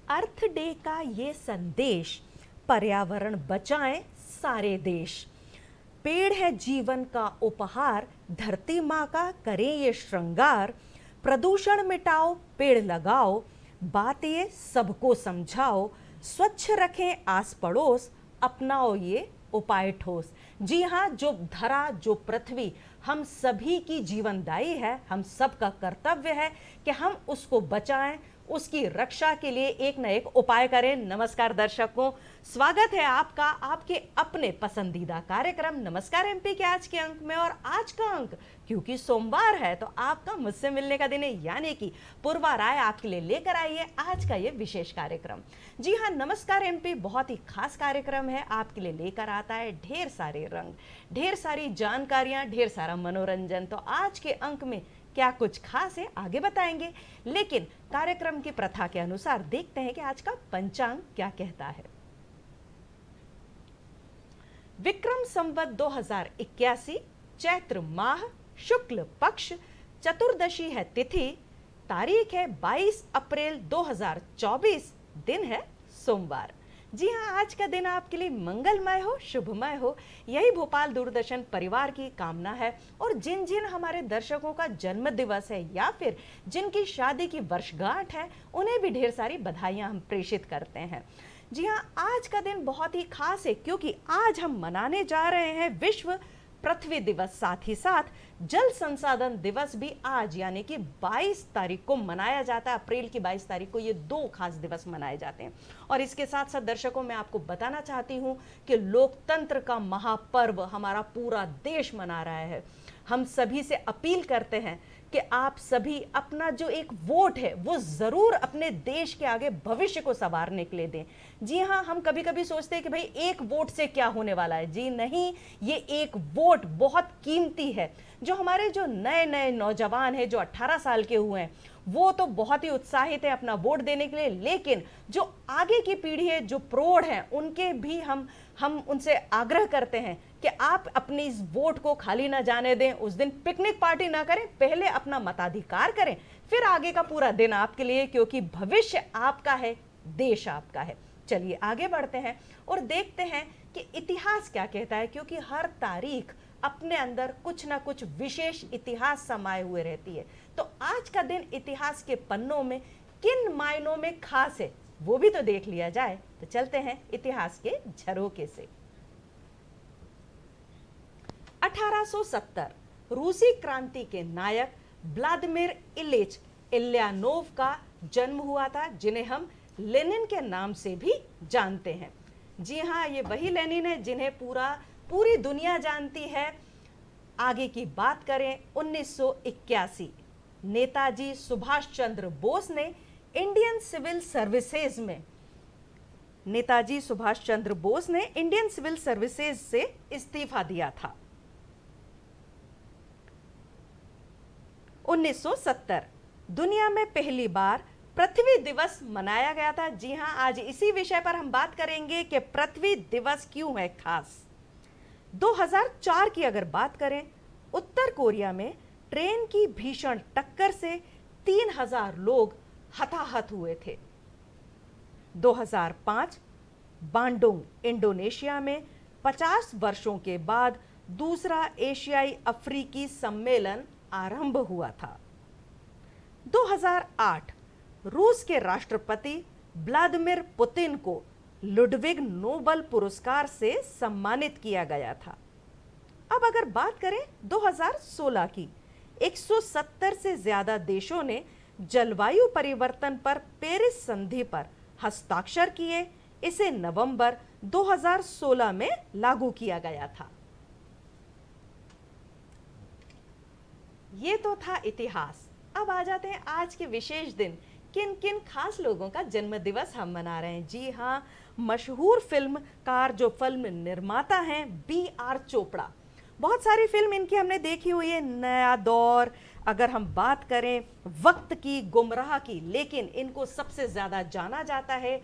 अर्थ day का ये संदेश, पर्यावरण बचाएं सारे देश। पेड़ है जीवन का उपहार, धरती माँ का करें ये श्रृंगार। प्रदूषण मिटाओ पेड़ लगाओ, बात ये सबको समझाओ। स्वच्छ रखें आस पड़ोस, अपनाओ ये उपाय ठोस। जी हाँ, जो धरा जो पृथ्वी हम सभी की जीवनदायी है, हम सबका कर्तव्य है कि हम उसको बचाएं, उसकी रक्षा के लिए एक न एक उपाय करें। नमस्कार दर्शकों, स्वागत है आपका आपके अपने पसंदीदा कार्यक्रम नमस्कार एमपी के आज के अंक में। और आज का अंक क्योंकि सोमवार है तो आपका मुझसे मिलने का दिन है, यानी कि पूर्वा राय आपके लिए लेकर आई है आज का ये विशेष कार्यक्रम। जी हाँ, नमस्कार एमपी बहुत ही खास कार्यक्रम है, आपके लिए लेकर आता है ढेर सारे रंग, ढेर सारी जानकारियां, ढेर सारा मनोरंजन। तो आज के अंक में क्या कुछ खास है आगे बताएंगे, लेकिन कार्यक्रम की प्रथा के अनुसार देखते हैं कि आज का पंचांग क्या कहता है। विक्रम संवत 2081, चैत्र माह, शुक्ल पक्ष, चतुर्दशी है तिथि, तारीख है 22 अप्रैल 2024, दिन है सोमवार। जी हाँ, आज का दिन आपके लिए मंगलमय हो, शुभमय हो, यही भोपाल दूरदर्शन परिवार की कामना है। और जिन जिन हमारे दर्शकों का जन्म दिवस है या फिर जिनकी शादी की वर्षगांठ है, उन्हें भी ढेर सारी बधाइयां हम प्रेषित करते हैं। जी हाँ, आज का दिन बहुत ही खास है क्योंकि आज हम मनाने जा रहे हैं विश्व पृथ्वी दिवस, साथ ही साथ जल संसाधन दिवस भी आज यानी कि 22 तारीख को मनाया जाता है। अप्रैल की 22 तारीख को ये दो खास दिवस मनाए जाते हैं। और इसके साथ साथ दर्शकों, मैं आपको बताना चाहती हूँ कि लोकतंत्र का महापर्व हमारा पूरा देश मना रहा है। हम सभी से अपील करते हैं कि आप सभी अपना जो एक वोट है वो जरूर अपने देश के आगे भविष्य को संवारने के लिए दें। जी हाँ, हम कभी कभी सोचते हैं कि भाई एक वोट से क्या होने वाला है। जी नहीं, ये एक वोट बहुत कीमती है। जो हमारे जो नए नए नौजवान हैं, जो 18 साल के हुए हैं, वो तो बहुत ही उत्साहित है अपना वोट देने के लिए, लेकिन जो आगे की पीढ़ी है, जो प्रौढ़ हैं, उनके भी हम उनसे आग्रह करते हैं कि आप अपनी इस वोट को खाली ना जाने दें। उस दिन पिकनिक पार्टी ना करें, पहले अपना मताधिकार करें, फिर आगे का पूरा दिन आपके लिए, क्योंकि भविष्य आपका है, देश आपका है। चलिए आगे बढ़ते हैं और देखते हैं कि इतिहास क्या कहता है, क्योंकि हर तारीख अपने अंदर कुछ ना कुछ विशेष इतिहास समाये हुए रहती है। तो आज का दिन इतिहास के पन्नों में किन मायनों में खास है वो भी तो देख लिया जाए। तो चलते हैं इतिहास के झरोखे से। 1870 रूसी क्रांति के नायक व्लादिमीर इलिच इल्यानोव का जन्म हुआ था, जिन्हें हम लेनिन के नाम से भी जानते हैं। जी हाँ, ये वही लेनिन है जिन्हें पूरी दुनिया जानती है। आगे की बात करें 1981, नेताजी सुभाष चंद्र बोस ने इंडियन सिविल सर्विसेज में नेताजी सुभाष चंद्र बोस ने इंडियन सिविल सर्विसेज से इस्तीफा दिया था। 1970 दुनिया में पहली बार पृथ्वी दिवस मनाया गया था। जी हां, आज इसी विषय पर हम बात करेंगे कि पृथ्वी दिवस क्यों है खास। 2004 की अगर बात करें, उत्तर कोरिया में ट्रेन की भीषण टक्कर से 3000 लोग हताहत हुए थे। 2005 बांडुंग इंडोनेशिया में 50 वर्षों के बाद दूसरा एशियाई अफ्रीकी सम्मेलन आरंभ हुआ था। 2008 रूस के राष्ट्रपति व्लादिमीर पुतिन को लुडविग नोबेल पुरस्कार से सम्मानित किया गया था। अब अगर बात करें 2016 की, 170 से ज्यादा देशों ने जलवायु परिवर्तन पर पेरिस संधि पर हस्ताक्षर किए। इसे नवंबर 2016 में लागू किया गया था। ये तो था इतिहास। अब आ जाते हैं आज के विशेष दिन, किन किन खास लोगों का जन्म दिवस हम मना रहे हैं। जी हाँ, मशहूर फिल्मकार, जो फिल्म निर्माता हैं, B.R. चोपड़ा। बहुत सारी फिल्म इनकी हमने देखी हुई है। नया दौर, अगर हम बात करें वक्त की, गुमराह की, लेकिन इनको सबसे ज्यादा जाना जाता है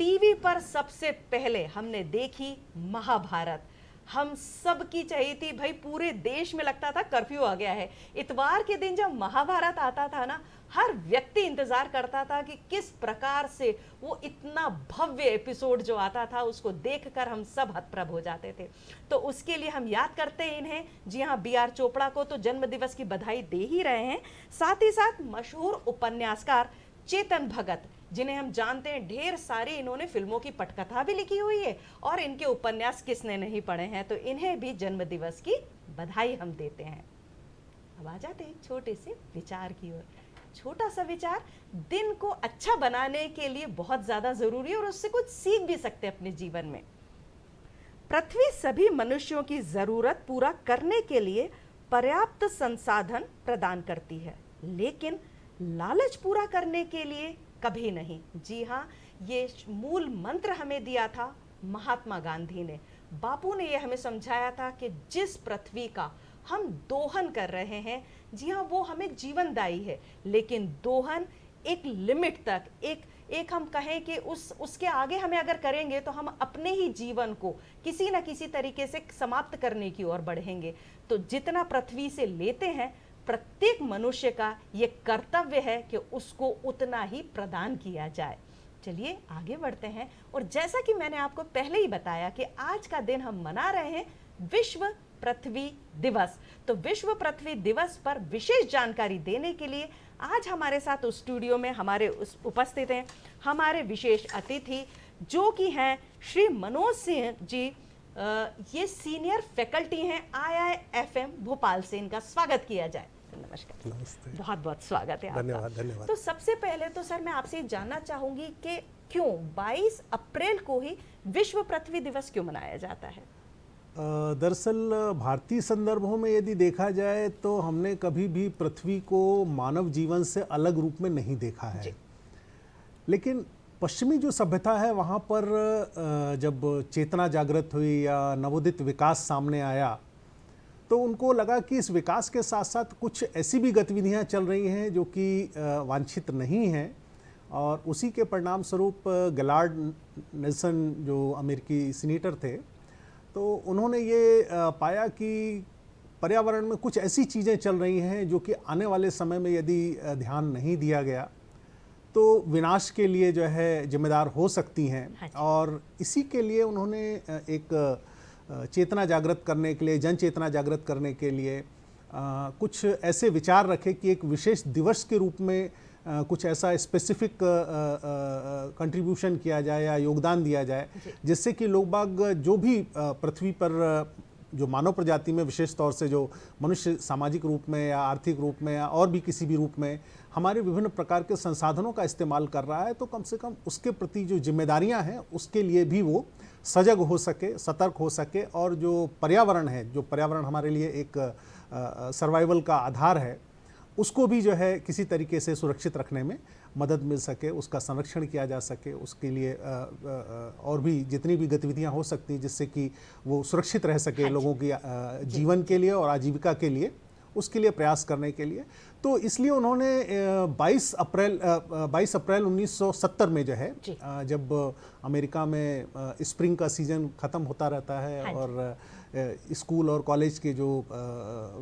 टीवी पर। सबसे पहले हमने देखी महाभारत। हम सब की चाहिए थी भाई। पूरे देश में लगता था कर्फ्यू आ गया है। इतवार के दिन जब महाभारत आता था ना, हर व्यक्ति इंतजार करता था कि किस प्रकार से वो इतना भव्य एपिसोड जो आता था उसको देखकर हम सब हतप्रभ हो जाते थे। तो उसके लिए हम याद करते हैं इन्हें। जी हाँ, B.R. चोपड़ा को तो जन्म दिवस की बधाई दे ही रहे हैं। साथ ही साथ मशहूर उपन्यासकार चेतन भगत, जिन्हें हम जानते हैं ढेर सारी इन्होंने फिल्मों की पटकथा भी लिखी हुई है और इनके उपन्यास किसने नहीं पढ़े हैं, तो इन्हें भी जन्म दिवस की बधाई हम देते हैं। अब आ जाते हैं छोटे से विचार की ओर। छोटा सा विचार दिन को अच्छा बनाने के लिए बहुत ज्यादा जरूरी है और उससे कुछ सीख भी सकते हैं अपने जीवन में। पृथ्वी सभी मनुष्यों की जरूरत पूरा करने के लिए पर्याप्त संसाधन प्रदान करती है, लेकिन लालच पूरा करने के लिए कभी नहीं। जी हाँ, ये मूल मंत्र हमें दिया था महात्मा गांधी ने। बापू ने यह हमें समझाया था कि जिस पृथ्वी का हम दोहन कर रहे हैं, जी हाँ, वो हमें जीवनदायी है, लेकिन दोहन एक लिमिट तक, एक हम कहें कि उसके आगे हमें अगर करेंगे तो हम अपने ही जीवन को किसी न किसी तरीके से समाप्त करने की ओर बढ़ेंगे। तो जितना पृथ्वी से लेते हैं, प्रत्येक मनुष्य का ये कर्तव्य है कि उसको उतना ही प्रदान किया जाए। चलिए आगे बढ़ते हैं। और जैसा कि मैंने आपको पहले ही बताया कि आज का दिन हम मना रहे हैं विश्व पृथ्वी दिवस। तो विश्व पृथ्वी दिवस पर विशेष जानकारी देने के लिए आज हमारे साथ स्टूडियो में हमारे उपस्थित हैं हमारे विशेष अतिथि, जो कि हैं श्री मनोज सिंह जी। ये सीनियर फैकल्टी हैं IIFM भोपाल से। इनका स्वागत किया जाए। नमस्कार। नमस्ते। बहुत बहुत स्वागत है आपका। धन्यवाद धन्यवाद। तो सबसे पहले तो सर मैं आपसे जानना चाहूंगी कि क्यों 22 अप्रैल को ही विश्व पृथ्वी दिवस क्यों मनाया जाता है? दरअसल भारतीय संदर्भों में यदि देखा जाए तो हमने कभी भी पृथ्वी को मानव जीवन से अलग रूप में नहीं देखा है, लेकिन पश्चिमी जो सभ्यता है वहाँ पर जब चेतना जागृत हुई या नवोदित विकास सामने आया, तो उनको लगा कि इस विकास के साथ साथ कुछ ऐसी भी गतिविधियां चल रही हैं जो कि वांछित नहीं हैं, और उसी के परिणाम स्वरूप गिलार्ड नेल्सन जो अमेरिकी सीनेटर थे, तो उन्होंने ये पाया कि पर्यावरण में कुछ ऐसी चीज़ें चल रही हैं जो कि आने वाले समय में यदि ध्यान नहीं दिया गया तो विनाश के लिए जो है जिम्मेदार हो सकती हैं। और इसी के लिए उन्होंने एक चेतना जागृत करने के लिए, जन चेतना जागृत करने के लिए कुछ ऐसे विचार रखे कि एक विशेष दिवस के रूप में कुछ ऐसा स्पेसिफिक कंट्रीब्यूशन किया जाए या योगदान दिया जाए, जिससे कि लोग बाग जो भी पृथ्वी पर जो मानव प्रजाति में विशेष तौर से जो मनुष्य सामाजिक रूप में या आर्थिक रूप में या और भी किसी भी रूप में हमारे विभिन्न प्रकार के संसाधनों का इस्तेमाल कर रहा है, तो कम से कम उसके प्रति जो जिम्मेदारियां हैं उसके लिए भी वो सजग हो सके, सतर्क हो सके, और जो पर्यावरण है, जो पर्यावरण हमारे लिए एक सर्वाइवल का आधार है, उसको भी जो है किसी तरीके से सुरक्षित रखने में मदद मिल सके, उसका संरक्षण किया जा सके। उसके लिए और भी जितनी भी गतिविधियां हो सकती हैं जिससे कि वो सुरक्षित रह सके लोगों की जीवन के लिए और आजीविका के लिए, उसके लिए प्रयास करने के लिए। तो इसलिए उन्होंने 22 अप्रैल 1970 में जो है, जब अमेरिका में स्प्रिंग का सीज़न ख़त्म होता रहता है और स्कूल और कॉलेज के जो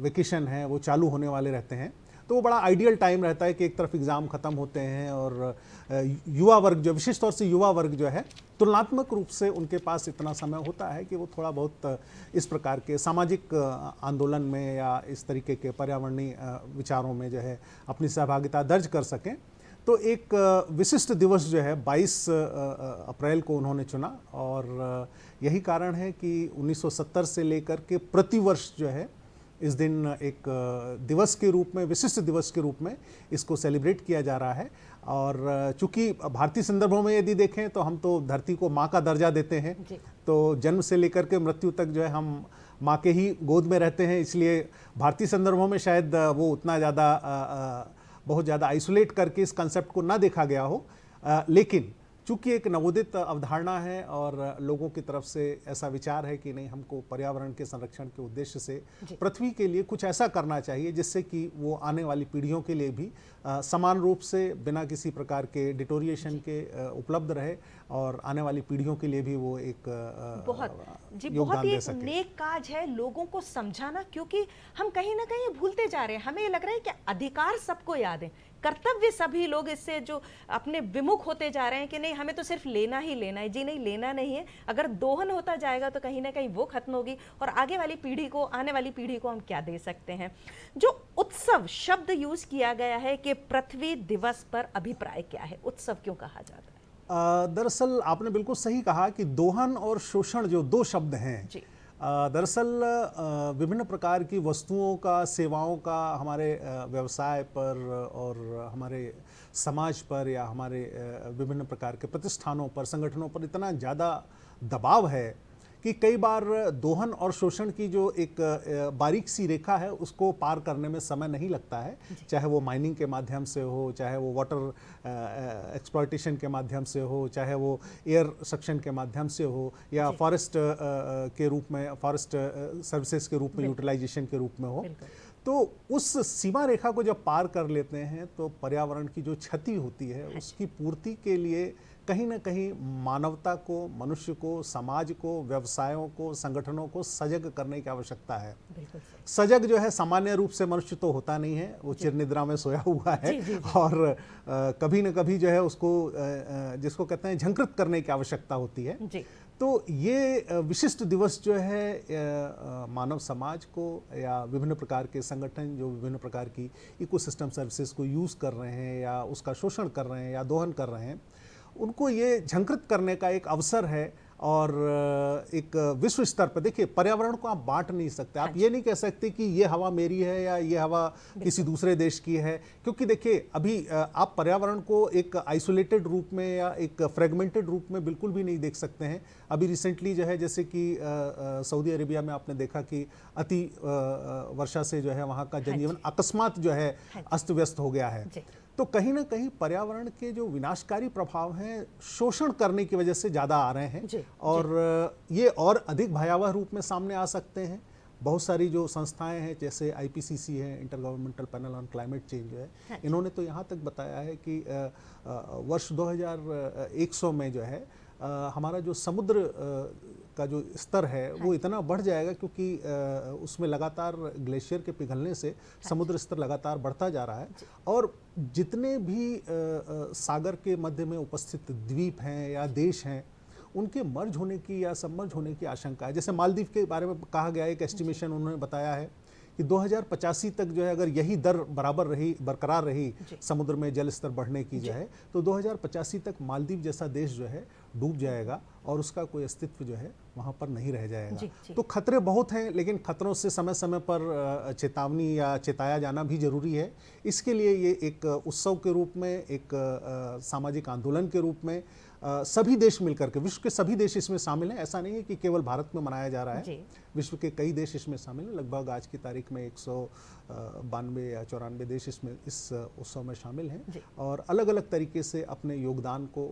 वेकेशन हैं वो चालू होने वाले रहते हैं, तो वो बड़ा आइडियल टाइम रहता है कि एक तरफ एग्ज़ाम ख़त्म होते हैं और युवा वर्ग, जो विशेष तौर से युवा वर्ग जो है, तुलनात्मक रूप से उनके पास इतना समय होता है कि वो थोड़ा बहुत इस प्रकार के सामाजिक आंदोलन में या इस तरीके के पर्यावरणीय विचारों में जो है अपनी सहभागिता दर्ज कर सकें। तो एक विशिष्ट दिवस जो है 22 अप्रैल को उन्होंने चुना, और यही कारण है कि 1970 से लेकर के प्रतिवर्ष जो है इस दिन एक दिवस के रूप में, विशिष्ट दिवस के रूप में इसको सेलिब्रेट किया जा रहा है। और चूंकि भारतीय संदर्भों में यदि देखें तो हम तो धरती को माँ का दर्जा देते हैं, तो जन्म से लेकर के मृत्यु तक जो है हम माँ के ही गोद में रहते हैं, इसलिए भारतीय संदर्भों में शायद वो उतना ज़्यादा बहुत ज़्यादा आइसोलेट करके इस कंसेप्ट को ना देखा गया हो। लेकिन चूंकि एक नवोदित अवधारणा है और लोगों की तरफ से ऐसा विचार है कि नहीं, हमको पर्यावरण के संरक्षण के उद्देश्य से पृथ्वी के लिए कुछ ऐसा करना चाहिए जिससे कि वो आने वाली पीढ़ियों के लिए भी समान रूप से बिना किसी प्रकार के डिटोरिएशन के उपलब्ध रहे और आने वाली पीढ़ियों के लिए भी वो एक बहुत योगदान ही दे एक सके। नेक काज है लोगों को समझाना, क्योंकि हम कहीं ना कहीं भूलते जा रहे हैं। हमें ये लग रहा है कि अधिकार सबको याद है, कर्तव्य सभी लोग इससे जो अपने विमुख होते जा रहे हैं कि नहीं हमें तो सिर्फ लेना ही लेना है। जी नहीं, लेना नहीं है। अगर दोहन होता जाएगा तो कहीं ना कहीं वो खत्म होगी और आगे वाली पीढ़ी को, आने वाली पीढ़ी को हम क्या दे सकते हैं। जो उत्सव शब्द यूज किया गया है कि पृथ्वी दिवस पर अभिप्राय क्या है, उत्सव क्यों कहा जाता है? दरअसल आपने बिल्कुल सही कहा कि दोहन और शोषण जो दो शब्द हैं, दरअसल विभिन्न प्रकार की वस्तुओं का, सेवाओं का हमारे व्यवसाय पर और हमारे समाज पर या हमारे विभिन्न प्रकार के प्रतिष्ठानों पर, संगठनों पर इतना ज़्यादा दबाव है कि कई बार दोहन और शोषण की जो एक बारीक सी रेखा है उसको पार करने में समय नहीं लगता है। चाहे वो माइनिंग के माध्यम से हो, चाहे वो वाटर एक्सप्लॉयटेशन के माध्यम से हो, चाहे वो एयर सक्शन के माध्यम से हो, या फॉरेस्ट के रूप में, फॉरेस्ट सर्विसेज के रूप में, यूटिलाइजेशन के रूप में हो। तो उस सीमा रेखा को जब पार कर लेते हैं तो पर्यावरण की जो क्षति होती है उसकी पूर्ति के लिए कहीं ना कहीं मानवता को, मनुष्य को, समाज को, व्यवसायों को, संगठनों को सजग करने की आवश्यकता है। सजग जो है सामान्य रूप से मनुष्य तो होता नहीं है, वो चिरनिद्रा में सोया हुआ है। और कभी न कभी जो है उसको जिसको कहते हैं झंकृत करने की आवश्यकता होती है। तो ये विशिष्ट दिवस जो है मानव समाज को या विभिन्न प्रकार के संगठन जो विभिन्न प्रकार की इकोसिस्टम सर्विसेज को यूज़ कर रहे हैं या उसका शोषण कर रहे हैं या दोहन कर रहे हैं, उनको ये झंकृत करने का एक अवसर है। और एक विश्व स्तर पर देखिए, पर्यावरण को आप बांट नहीं सकते। आप ये नहीं कह सकते कि ये हवा मेरी है या ये हवा किसी दूसरे देश की है, क्योंकि देखिए अभी आप पर्यावरण को एक आइसोलेटेड रूप में या एक फ्रेगमेंटेड रूप में बिल्कुल भी नहीं देख सकते हैं। अभी रिसेंटली जो है, जैसे कि सऊदी अरेबिया में आपने देखा कि अति वर्षा से जो है वहाँ का जनजीवन अकस्मात जो है अस्त व्यस्त हो गया है। तो कहीं ना कहीं पर्यावरण के जो विनाशकारी प्रभाव हैं शोषण करने की वजह से ज़्यादा आ रहे हैं और ये और अधिक भयावह रूप में सामने आ सकते हैं। बहुत सारी जो संस्थाएं हैं जैसे IPCC है, inter governmental panel on climate change जो है, इन्होंने तो यहाँ तक बताया है कि वर्ष 2100 में जो है हमारा जो समुद्र का जो स्तर है वो इतना बढ़ जाएगा, क्योंकि उसमें लगातार ग्लेशियर के पिघलने से समुद्र स्तर लगातार बढ़ता जा रहा है। और जितने भी सागर के मध्य में उपस्थित द्वीप हैं या देश हैं, उनके मर्ज होने की या सबमर्ज होने की आशंका है। जैसे मालदीव के बारे में कहा गया, एक एस्टिमेशन उन्होंने बताया है कि 2085 तक जो है अगर यही दर बरकरार रही समुद्र में जल स्तर बढ़ने की जो है, तो 2085 तक मालदीव जैसा देश जो है डूब जाएगा और उसका कोई अस्तित्व जो है वहाँ पर नहीं रह जाएगा। तो खतरे बहुत हैं, लेकिन खतरों से समय समय पर चेतावनी या चेताया जाना भी जरूरी है। इसके लिए ये एक उत्सव के रूप में, एक सामाजिक आंदोलन के रूप में सभी देश मिलकर के, विश्व के सभी देश इसमें शामिल हैं। ऐसा नहीं है कि केवल भारत में मनाया जा रहा है, विश्व के कई देश इसमें शामिल हैं। लगभग आज की तारीख में 192 या 94 देश इसमें इस उत्सव में शामिल हैं और अलग अलग तरीके से अपने योगदान को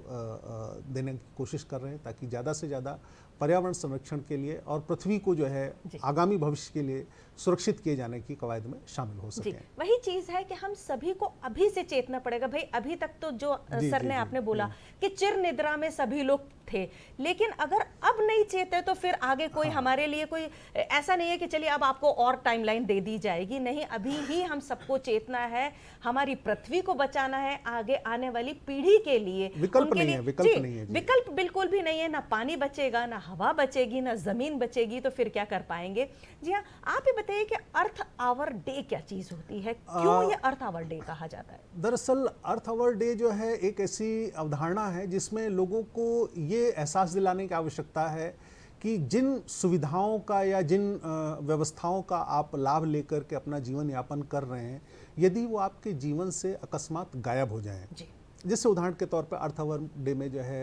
देने की कोशिश कर रहे हैं ताकि ज़्यादा से ज़्यादा पर्यावरण संरक्षण के लिए और पृथ्वी को जो है आगामी भविष्य के लिए सुरक्षित किए जाने की कवायद में शामिल हो सके। वही चीज है कि हम सभी को अभी से चेतना पड़ेगा। भाई अभी तक तो जो सर ने आपने बोला कि चिर निद्रा में सभी लोग थे, लेकिन अगर अब नहीं चेते तो फिर आगे कोई हमारे लिए कोई ऐसा नहीं है कि चलिए अब आपको और टाइमलाइन दे दी जाएगी। नहीं, अभी ही हम सबको चेतना है, हमारी पृथ्वी को बचाना है आगे आने वाली पीढ़ी के लिए। विकल्प नहीं है, विकल्प बिल्कुल भी नहीं है। ना पानी बचेगा, ना हवा बचेगी, ना जमीन बचेगी, तो फिर क्या कर पाएंगे। जी हाँ, आप ही बताइए कि अर्थ आवर डे क्या चीज होती है, क्यों ये अर्थ आवर डे कहा जाता है? दरअसल अर्थ आवर डे जो है एक ऐसी अवधारणा है जिसमें लोगों को ये एहसास दिलाने की आवश्यकता है कि जिन सुविधाओं का या जिन व्यवस्थाओं का आप लाभ लेकर के अपना जीवन यापन कर रहे हैं, यदि वो आपके जीवन से अकस्मात गायब हो जाएं, जैसे उदाहरण के तौर पर अर्थ आवर डे में जो है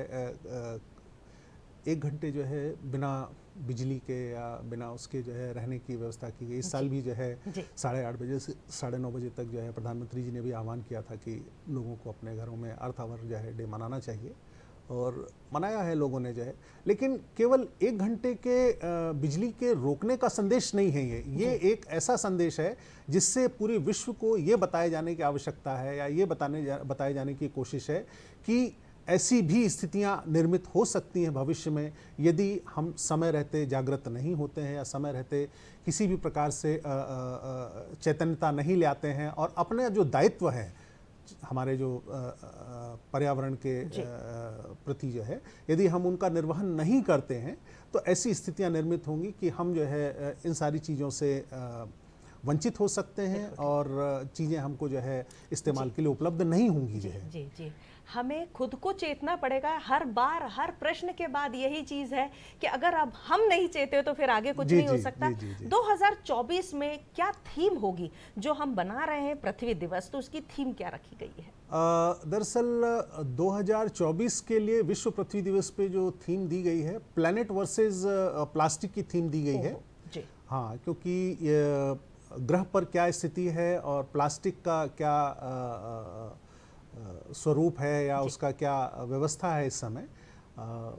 1 घंटे जो है बिना बिजली के या बिना उसके जो है रहने की व्यवस्था की गई। इस साल भी जो है 8:30 बजे से 9:30 बजे तक जो है प्रधानमंत्री जी ने भी आह्वान किया था कि लोगों को अपने घरों में अर्थ आवर जो है डे मनाना चाहिए। और मनाया है लोगों ने जो है। लेकिन केवल 1 घंटे के बिजली के रोकने का संदेश नहीं है ये एक ऐसा संदेश है जिससे पूरे विश्व को ये बताए जाने की आवश्यकता है, या ये बताए जाने की कोशिश है कि ऐसी भी स्थितियां निर्मित हो सकती हैं भविष्य में यदि हम समय रहते जागृत नहीं होते हैं, या समय रहते किसी भी प्रकार से चैतन्यता नहीं लाते हैं, और अपने जो दायित्व है हमारे जो पर्यावरण के प्रति जो है, यदि हम उनका निर्वहन नहीं करते हैं तो ऐसी स्थितियां निर्मित होंगी कि हम जो है इन सारी चीज़ों से वंचित हो सकते हैं, और चीज़ें हमको जो है इस्तेमाल के लिए उपलब्ध नहीं होंगी जो है। जी जी, हमें खुद को चेतना पड़ेगा। हर बार हर प्रश्न के बाद यही चीज है कि अगर अब हम नहीं चेते तो फिर आगे कुछ नहीं हो सकता। 2024 में क्या थीम होगी जो हम बना रहे हैं पृथ्वी दिवस, तो उसकी थीम क्या रखी गई है? दरअसल 2024 के लिए विश्व पृथ्वी दिवस पे जो थीम दी गई है, प्लैनेट वर्सेस प्लास्टिक की थीम दी गई है जी। हाँ, क्योंकि ग्रह पर क्या स्थिति है और प्लास्टिक का क्या स्वरूप है या उसका क्या व्यवस्था है इस समय,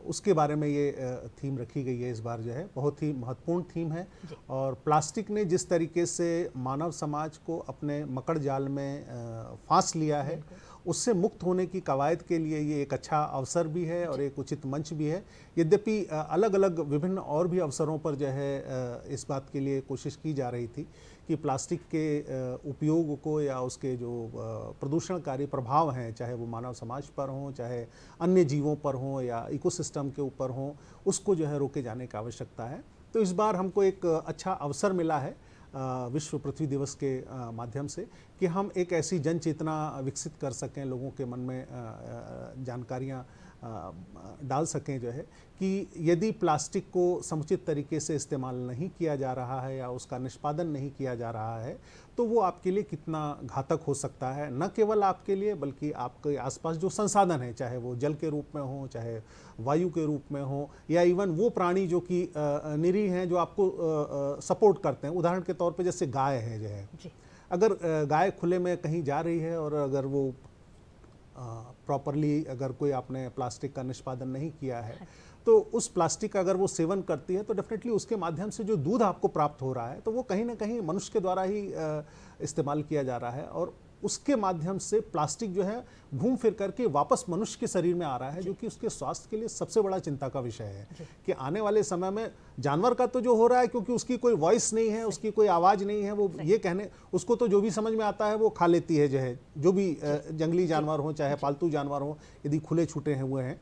उसके बारे में ये थीम रखी गई है इस बार जो है। बहुत ही महत्वपूर्ण थीम है, और प्लास्टिक ने जिस तरीके से मानव समाज को अपने मकड़ जाल में फांस लिया है, उससे मुक्त होने की कवायद के लिए ये एक अच्छा अवसर भी है और एक उचित मंच भी है। यद्यपि अलग अलग विभिन्न और भी अवसरों पर जो है इस बात के लिए कोशिश की जा रही थी कि प्लास्टिक के उपयोग को या उसके जो प्रदूषणकारी प्रभाव हैं, चाहे वो मानव समाज पर हों, चाहे अन्य जीवों पर हों या इकोसिस्टम के ऊपर हों, उसको जो है रोके जाने की आवश्यकता है। तो इस बार हमको एक अच्छा अवसर मिला है विश्व पृथ्वी दिवस के माध्यम से कि हम एक ऐसी जन चेतना विकसित कर सकें, लोगों के मन में जानकारियाँ डाल सकें जो है कि यदि प्लास्टिक को समुचित तरीके से इस्तेमाल नहीं किया जा रहा है या उसका निष्पादन नहीं किया जा रहा है तो वो आपके लिए कितना घातक हो सकता है, न केवल आपके लिए बल्कि आपके आसपास जो संसाधन है, चाहे वो जल के रूप में हो, चाहे वायु के रूप में हो, या इवन वो प्राणी जो कि निरीह हैं जो आपको सपोर्ट करते हैं। उदाहरण के तौर पे जैसे गाय है जो है, अगर गाय खुले में कहीं जा रही है और अगर वो प्रॉपरली अगर कोई आपने प्लास्टिक का निष्पादन नहीं किया है तो उस प्लास्टिक का अगर वो सेवन करती है तो डेफिनेटली उसके माध्यम से जो दूध आपको प्राप्त हो रहा है तो वो कहीं ना कहीं मनुष्य के द्वारा ही इस्तेमाल किया जा रहा है, और उसके माध्यम से प्लास्टिक जो है घूम फिर करके वापस मनुष्य के शरीर में आ रहा है, जो कि उसके स्वास्थ्य के लिए सबसे बड़ा चिंता का विषय है कि आने वाले समय में जानवर का तो जो हो रहा है, क्योंकि उसकी कोई वॉइस नहीं है, उसकी कोई आवाज़ नहीं है, वो ये कहने उसको तो जो भी समझ में आता है वो खा लेती है जो है, जो भी जंगली जानवर हो चाहे पालतू जानवर हो, यदि खुले छूटे हैं हुए हैं।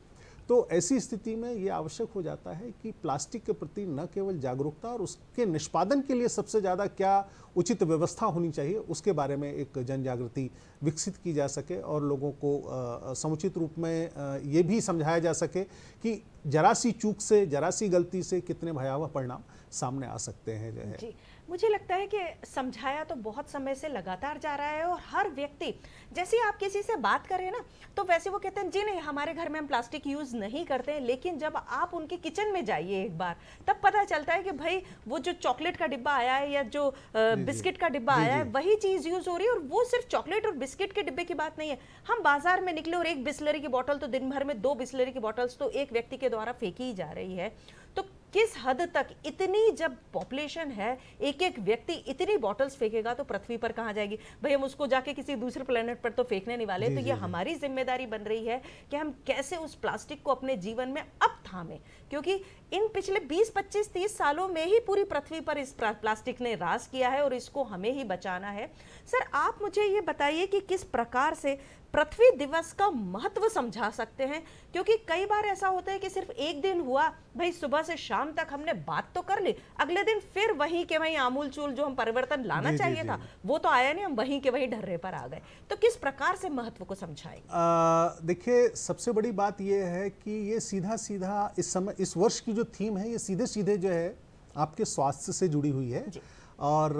तो ऐसी स्थिति में ये आवश्यक हो जाता है कि प्लास्टिक के प्रति न केवल जागरूकता और उसके निष्पादन के लिए सबसे ज़्यादा क्या उचित व्यवस्था होनी चाहिए उसके बारे में एक जन जागृति विकसित की जा सके, और लोगों को समुचित रूप में ये भी समझाया जा सके कि जरा सी चूक से, जरा सी गलती से कितने भयावह परिणाम सामने आ सकते हैं जो है। जी, मुझे लगता है कि समझाया तो बहुत समय से लगातार जा रहा है, और हर व्यक्ति जैसे ही आप किसी से बात करें ना तो वैसे वो कहते हैं जी नहीं, हमारे घर में हम प्लास्टिक यूज़ नहीं करते हैं। लेकिन जब आप उनके किचन में जाइए एक बार, तब पता चलता है कि भाई वो जो चॉकलेट का डिब्बा आया है या जो बिस्किट का डिब्बा आया है वही चीज़ यूज़ हो रही है। और वो सिर्फ चॉकलेट और बिस्किट के डिब्बे की बात नहीं है, हम बाजार में निकले और एक बिस्लरी की बोतल तो दिन भर में 2 बिस्लरी की बोतल्स तो एक व्यक्ति के द्वारा फेंकी ही जा रही है। तो किस हद तक इतनी जब पॉपुलेशन है, एक एक व्यक्ति इतनी बॉटल्स फेंकेगा तो पृथ्वी पर कहाँ जाएगी भाई, हम उसको जाके किसी दूसरे प्लेनेट पर तो फेंकने नहीं वाले। तो ये हमारी जिम्मेदारी बन रही है कि हम कैसे उस प्लास्टिक को अपने जीवन में अब थामें, क्योंकि इन पिछले 20, 25, 30 सालों में ही पूरी पृथ्वी पर इस प्लास्टिक ने राज किया है और इसको हमें ही बचाना है। सर, आप मुझे ये बताइए कि किस प्रकार से पृथ्वी दिवस का महत्व समझा सकते हैं, क्योंकि कई बार ऐसा होता है कि सिर्फ एक दिन हुआ भाई, सुबह से शाम तक हमने बात तो कर ली, अगले दिन फिर वहीं के वहीं आमूल चूल जो हम परिवर्तन लाना चाहिए था वो तो आया नहीं, हम वहीं के वहीं ढर्रे पर आ गए। तो किस प्रकार से महत्व को समझाएंगे? देखिए, सबसे बड़ी बात यह है कि ये सीधा सीधा इस समय इस वर्ष की जो थीम है ये सीधे सीधे जो है आपके स्वास्थ्य से जुड़ी हुई है। और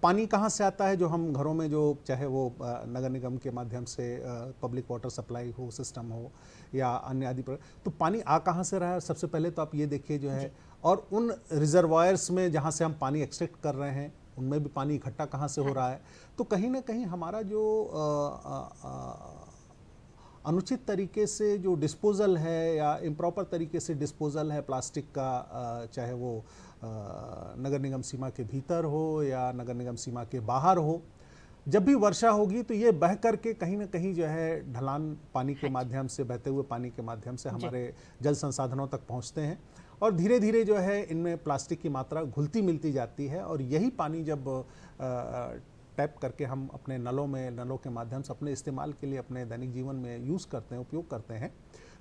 पानी कहाँ से आता है, जो हम घरों में जो चाहे वो नगर निगम के माध्यम से पब्लिक वाटर सप्लाई हो सिस्टम हो या अन्य आदि पर, तो पानी आ कहाँ से रहा है सबसे पहले तो आप ये देखिए जो है, और उन रिजर्वायर्स में जहाँ से हम पानी एक्सट्रैक्ट कर रहे हैं उनमें भी पानी इकट्ठा कहाँ से हो रहा है। तो कहीं ना कहीं हमारा जो अनुचित तरीके से जो डिस्पोजल है या इम्प्रॉपर तरीके से डिस्पोजल है प्लास्टिक का, चाहे वो नगर निगम सीमा के भीतर हो या नगर निगम सीमा के बाहर हो, जब भी वर्षा होगी तो ये बह करके कहीं ना कहीं जो है ढलान पानी के माध्यम से, बहते हुए पानी के माध्यम से हमारे जल संसाधनों तक पहुंचते हैं और धीरे धीरे जो है इनमें प्लास्टिक की मात्रा घुलती मिलती जाती है। और यही पानी जब टैप करके हम अपने नलों के माध्यम से अपने इस्तेमाल के लिए अपने दैनिक जीवन में यूज़ करते हैं, उपयोग करते हैं,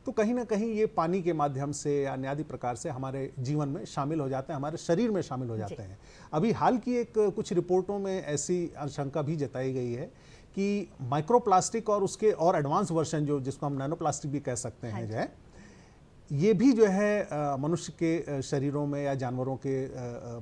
तो कहीं ना कहीं ये पानी के माध्यम से या अन्यादि प्रकार से हमारे जीवन में शामिल हो जाते हैं, हमारे शरीर में शामिल हो जाते हैं। अभी हाल की कुछ रिपोर्टों में ऐसी आशंका भी जताई गई है कि माइक्रोप्लास्टिक और उसके और एडवांस वर्जन जिसको हम नैनो प्लास्टिक भी कह सकते हैं, जो है ये भी जो है मनुष्य के शरीरों में या जानवरों के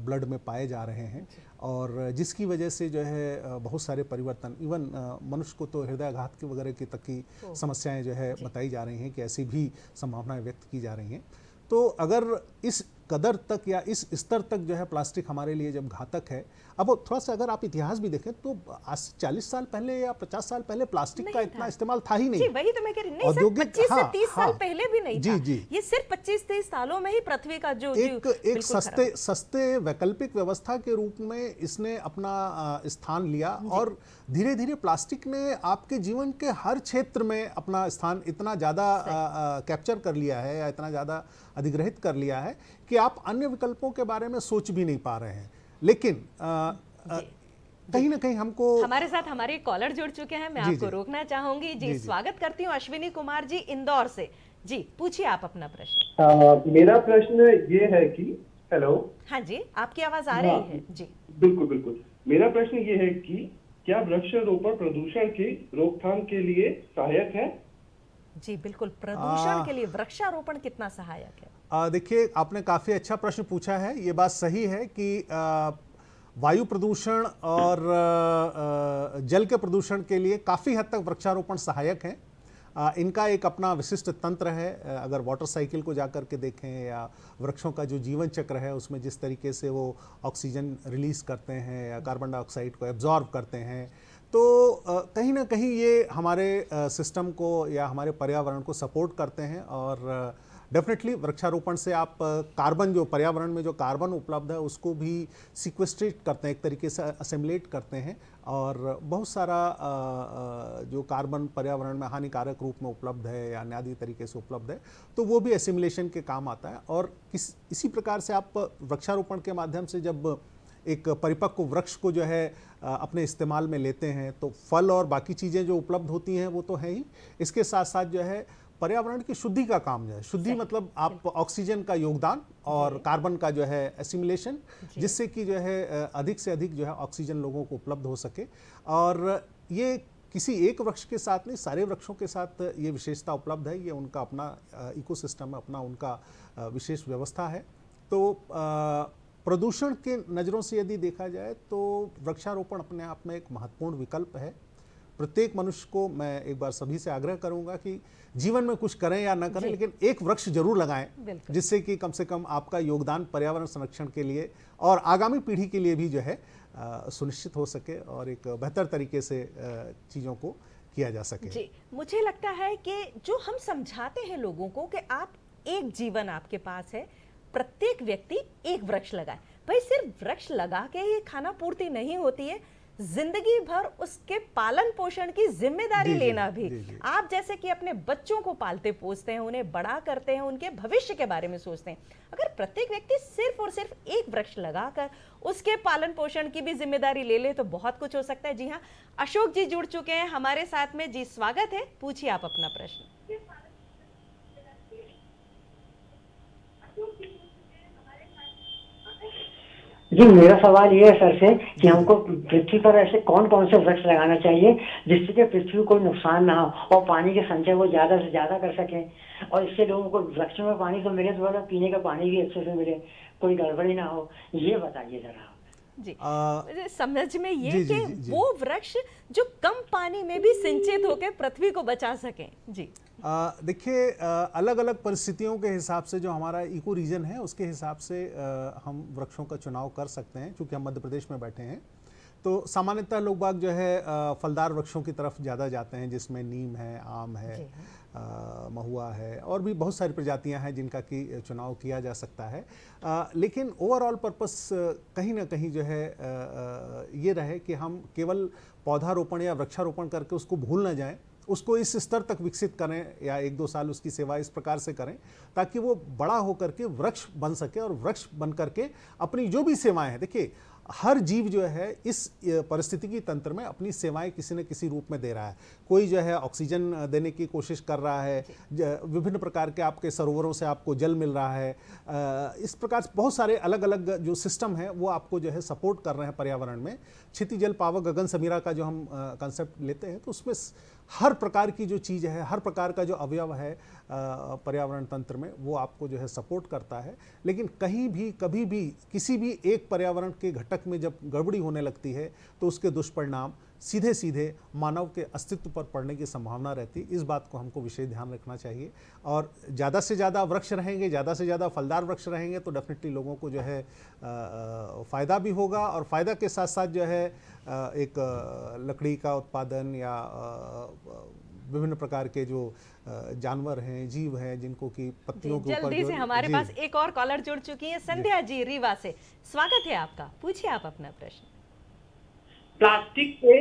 ब्लड में पाए जा रहे हैं और जिसकी वजह से जो है बहुत सारे परिवर्तन, इवन मनुष्य को तो हृदयाघात के वगैरह की तक की समस्याएं जो है बताई जा रही हैं कि ऐसी भी संभावनाएं व्यक्त की जा रही हैं। तो अगर इस कदर तक या इस स्तर तक जो है प्लास्टिक हमारे लिए जब घातक है, अब थोड़ा सा अगर आप इतिहास भी देखें तो आज 40 साल पहले या 50 साल पहले प्लास्टिक का इतना इस्तेमाल था ही नहीं। जी, वही तो मैं कह रही हूं, नहीं सर 25 से 30 साल पहले भी नहीं था। जी। ये सिर्फ 25-30 सालों में ही पृथ्वी का जो एक सस्ते वैकल्पिक व्यवस्था के रूप में इसने अपना स्थान लिया और धीरे धीरे प्लास्टिक ने आपके जीवन के हर क्षेत्र में अपना स्थान इतना ज़्यादा कैप्चर कर लिया है या इतना ज़्यादा अधिग्रहित कर लिया है कि आप अन्य विकल्पों के बारे में सोच भी नहीं पा रहे हैं। लेकिन कहीं ना कहीं हमको, हमारे साथ हमारे कॉलर जुड़ चुके हैं, मैं आपको रोकना चाहूंगी। जी, स्वागत करती हूँ अश्विनी कुमार जी इंदौर से। जी, पूछिए आप अपना प्रश्न। मेरा प्रश्न ये है कि, हेलो, हाँ जी, आपकी आवाज आ रही है। जी बिल्कुल बिल्कुल। मेरा प्रश्न ये है कि क्या वृक्षारोपण प्रदूषण की रोकथाम के लिए सहायक है? जी बिल्कुल, प्रदूषण के लिए वृक्षारोपण कितना सहायक है? देखिए, आपने काफ़ी अच्छा प्रश्न पूछा है। ये बात सही है कि वायु प्रदूषण और जल के प्रदूषण के लिए काफ़ी हद तक वृक्षारोपण सहायक है। इनका एक अपना विशिष्ट तंत्र है। अगर वाटर साइकिल को जाकर के देखें या वृक्षों का जो जीवन चक्र है उसमें जिस तरीके से वो ऑक्सीजन रिलीज करते हैं या कार्बन डाइऑक्साइड को एब्जॉर्ब करते हैं, तो कहीं ना कहीं ये हमारे सिस्टम को या हमारे पर्यावरण को सपोर्ट करते हैं। और डेफिनेटली वृक्षारोपण से आप कार्बन, जो पर्यावरण में जो कार्बन उपलब्ध है उसको भी सिक्वेस्ट्रेट करते हैं, एक तरीके से असेमिलेट करते हैं और बहुत सारा जो कार्बन पर्यावरण में हानिकारक रूप में उपलब्ध है या अन्यादि तरीके से उपलब्ध है तो वो भी असिमिलेशन के काम आता है। और इसी प्रकार से आप वृक्षारोपण के माध्यम से जब एक परिपक्व वृक्ष को जो है अपने इस्तेमाल में लेते हैं तो फल और बाकी चीज़ें जो उपलब्ध होती हैं वो तो है ही, इसके साथ साथ जो है पर्यावरण की शुद्धि का काम जो है, शुद्धि मतलब आप ऑक्सीजन का योगदान और कार्बन का जो है एसिमिलेशन, जिससे कि जो है अधिक से अधिक जो है ऑक्सीजन लोगों को उपलब्ध हो सके। और ये किसी एक वृक्ष के साथ नहीं, सारे वृक्षों के साथ ये विशेषता उपलब्ध है। ये उनका अपना इकोसिस्टम है, अपना उनका विशेष व्यवस्था है। तो प्रदूषण के नज़रों से यदि देखा जाए तो वृक्षारोपण अपने आप में एक महत्वपूर्ण विकल्प है। प्रत्येक मनुष्य को मैं एक बार सभी से आग्रह करूंगा कि जीवन में कुछ करें या ना करें लेकिन एक वृक्ष जरूर लगाएं, जिससे कि कम से कम आपका योगदान पर्यावरण संरक्षण के लिए और आगामी पीढ़ी के लिए भी जो है सुनिश्चित हो सके और एक बेहतर तरीके से चीज़ों को किया जा सके। जी, मुझे लगता है कि जो हम समझाते हैं लोगों को कि आप एक जीवन आपके पास है, प्रत्येक व्यक्ति एक वृक्ष लगाए। भाई सिर्फ वृक्ष लगा के ही खाना पूर्ति नहीं होती है, जिंदगी भर उसके पालन पोषण की जिम्मेदारी लेना भी। आप जैसे कि अपने बच्चों को पालते पोसते हैं, उन्हें बड़ा करते हैं, उनके भविष्य के बारे में सोचते हैं। अगर प्रत्येक व्यक्ति सिर्फ और सिर्फ एक वृक्ष लगाकर उसके पालन पोषण की भी जिम्मेदारी ले ले तो बहुत कुछ हो सकता है। जी हाँ, अशोक जी जुड़ चुके हैं हमारे साथ में। जी स्वागत है, पूछिए आप अपना प्रश्न। जी, मेरा सवाल ये है सर से कि हमको पृथ्वी पर ऐसे कौन कौन से वृक्ष लगाना चाहिए जिससे कि पृथ्वी को नुकसान ना हो और पानी के संचय को ज्यादा से ज्यादा कर सकें और इससे लोगों को वृक्षों में पानी तो मिले तो थोड़ा पीने का पानी भी अच्छे से मिले, कोई गड़बड़ी ना हो, ये बताइए जरा। जी, मुझे समझ में ये कि वो वृक्ष जो कम पानी में भी सिंचित होकर पृथ्वी को बचा सकें। जी देखिए, अलग अलग परिस्थितियों के हिसाब से जो हमारा इको रीजन है उसके हिसाब से हम वृक्षों का चुनाव कर सकते हैं। क्योंकि हम मध्य प्रदेश में बैठे हैं तो सामान्यतः लोग बाग जो है फलदार वृक्षों की तरफ ज़्यादा जाते हैं, जिसमें नीम है, आम है, महुआ है और भी बहुत सारी प्रजातियां हैं जिनका कि चुनाव किया जा सकता है। लेकिन ओवरऑल पर्पस कहीं ना कहीं जो है ये रहे कि हम केवल पौधारोपण या वृक्षारोपण करके उसको भूल ना जाएं, उसको इस स्तर तक विकसित करें या 1-2 साल उसकी सेवा इस प्रकार से करें ताकि वो बड़ा होकर के वृक्ष बन सके और वृक्ष बन करके अपनी जो भी सेवाएं हैं, देखिए हर जीव जो है इस परिस्थितिकी तंत्र में अपनी सेवाएं किसी न किसी रूप में दे रहा है। कोई जो है ऑक्सीजन देने की कोशिश कर रहा है, विभिन्न प्रकार के आपके सरोवरों से आपको जल मिल रहा है, इस प्रकार से बहुत सारे अलग अलग जो सिस्टम है वो आपको जो है सपोर्ट कर रहे हैं पर्यावरण में। क्षिति जल पावक गगन समीरा का जो हम कंसेप्ट लेते हैं तो उसमें हर प्रकार की जो चीज़ है, हर प्रकार का जो अवयव है पर्यावरण तंत्र में वो आपको जो है सपोर्ट करता है। लेकिन कहीं भी कभी भी किसी भी एक पर्यावरण के घटक में जब गड़बड़ी होने लगती है तो उसके दुष्परिणाम सीधे सीधे मानव के अस्तित्व पर पड़ने की संभावना रहती है। इस बात को हमको विशेष ध्यान रखना चाहिए और ज़्यादा से ज़्यादा वृक्ष रहेंगे, ज़्यादा से ज़्यादा फलदार वृक्ष रहेंगे तो डेफिनेटली लोगों को जो है फ़ायदा भी होगा और फ़ायदा के साथ साथ जो है एक लकड़ी का उत्पादन या विभिन्न प्रकार के जो जानवर हैं, जीव हैं जिनको कि पत्तियों के ऊपर जल्दी से हमारे पास एक और कॉलर जुड़ चुकी है, संध्या जी रीवा से। स्वागत है आपका, पूछिए आप अपना प्रश्न। प्लास्टिक से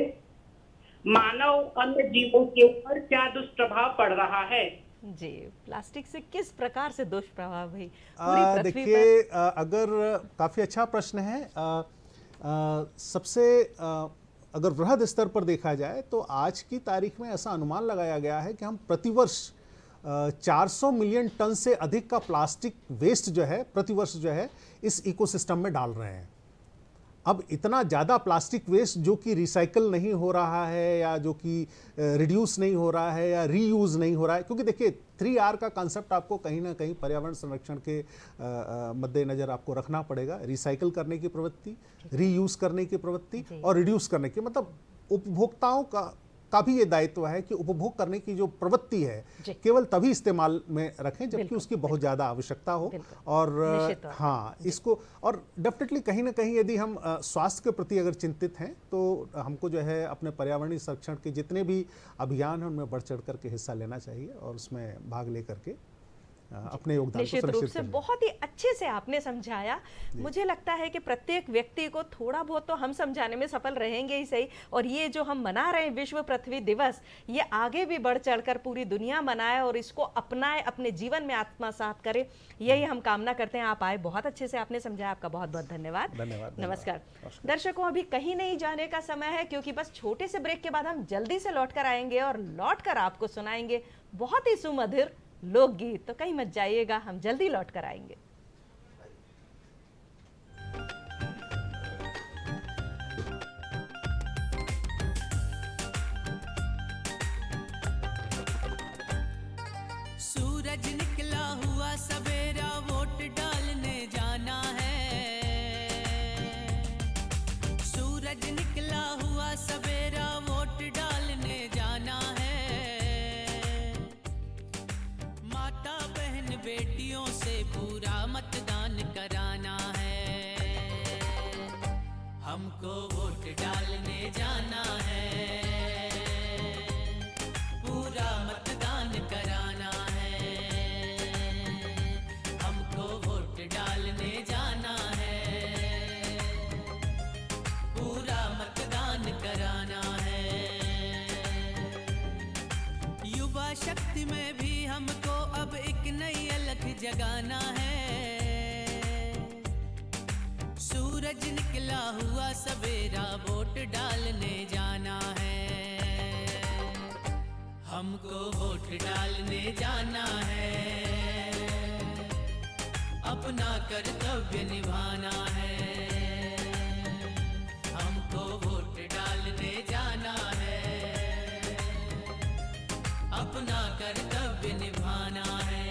मानव अन्य जीवों के ऊपर क्या दुष्प्रभाव पड़ रहा है? जी, प्लास्टिक से किस प्रकार से दुष्प्रभाव भाई पूरी पृथ्वी देखिए पर? अगर काफ़ी अच्छा प्रश्न है। सबसे अगर वृहद स्तर पर देखा जाए तो आज की तारीख में ऐसा अनुमान लगाया गया है कि हम प्रतिवर्ष 400 मिलियन टन से अधिक का प्लास्टिक वेस्ट जो है प्रतिवर्ष जो है इस इकोसिस्टम में डाल रहे हैं। अब इतना ज़्यादा प्लास्टिक वेस्ट जो कि रिसाइकल नहीं हो रहा है या जो कि रिड्यूस नहीं हो रहा है या रीयूज़ नहीं हो रहा है, क्योंकि देखिए 3R का कॉन्सेप्ट आपको कहीं ना कहीं पर्यावरण संरक्षण के मद्देनज़र आपको रखना पड़ेगा। रिसाइकल करने की प्रवृत्ति, रीयूज़ करने की प्रवृत्ति और रिड्यूस करने की, मतलब उपभोक्ताओं का भी ये दायित्व है कि उपभोग करने की जो प्रवृत्ति है केवल तभी इस्तेमाल में रखें जबकि उसकी बहुत ज़्यादा आवश्यकता हो। और हाँ, इसको और डेफिनेटली कहीं ना कहीं यदि हम स्वास्थ्य के प्रति अगर चिंतित हैं तो हमको जो है अपने पर्यावरणीय संरक्षण के जितने भी अभियान हैं उनमें बढ़ चढ़ करके हिस्सा लेना चाहिए और उसमें भाग ले करके अपने योगदान को निश्चित रूप से बहुत ही अच्छे से आपने समझाया। मुझे लगता है कि प्रत्येक व्यक्ति को थोड़ा बहुत तो हम समझाने में सफल रहेंगे ही सही, और ये जो हम मना रहे हैं विश्व पृथ्वी दिवस, ये आगे भी बढ़ चढ़कर पूरी दुनिया मनाए और इसको अपनाए, अपने जीवन में आत्मसात करे, यही हम कामना करते हैं। आप आए, बहुत अच्छे से आपने समझाया, आपका बहुत बहुत धन्यवाद। नमस्कार दर्शकों, अभी कहीं नहीं जाने का समय है क्योंकि बस छोटे से ब्रेक के बाद हम जल्दी से लौट कर आएंगे और लौट कर आपको सुनाएंगे बहुत ही सुमधुर लोकगीत। तो कहीं मत जाइएगा, हम जल्दी लौट कर आएंगे। सूरज निकला हुआ सवेरा, वोट डालने जाना है। सूरज निकला हुआ सवेरा, वोट डालने जाना है। माता बहन बेटियों से पूरा मतदान कराना है। हमको वोट डालने जाना है, पूरा मतदान कराना है। हमको वोट डालने जाना है, पूरा मतदान कराना है। युवा शक्ति में भी हमको अब एक नई अलख जगाना है। सूरज निकला हुआ सवेरा, वोट डालने जाना है। हमको वोट डालने जाना है, अपना कर्तव्य निभाना है। हमको वोट डालने जाना है, अपना कर्तव्य निभाना है।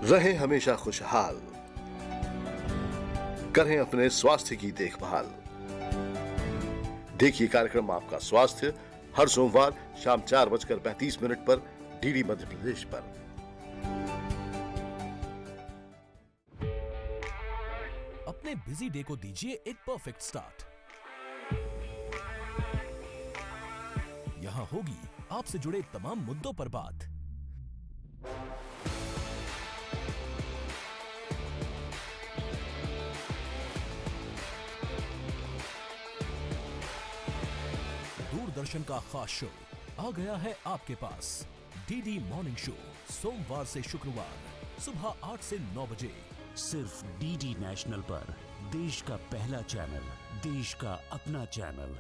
रहें हमेशा खुशहाल, करें अपने स्वास्थ्य की देखभाल। देखिए कार्यक्रम आपका स्वास्थ्य हर सोमवार शाम 4:35 पर डीडी मध्य प्रदेश पर। अपने बिजी डे को दीजिए एक परफेक्ट स्टार्ट। यहां होगी आपसे जुड़े तमाम मुद्दों पर बात। दूरदर्शन का खास शो आ गया है आपके पास, डीडी मॉर्निंग शो, सोमवार से शुक्रवार सुबह 8 से 9 बजे सिर्फ डीडी नेशनल पर, देश का पहला चैनल, देश का अपना चैनल।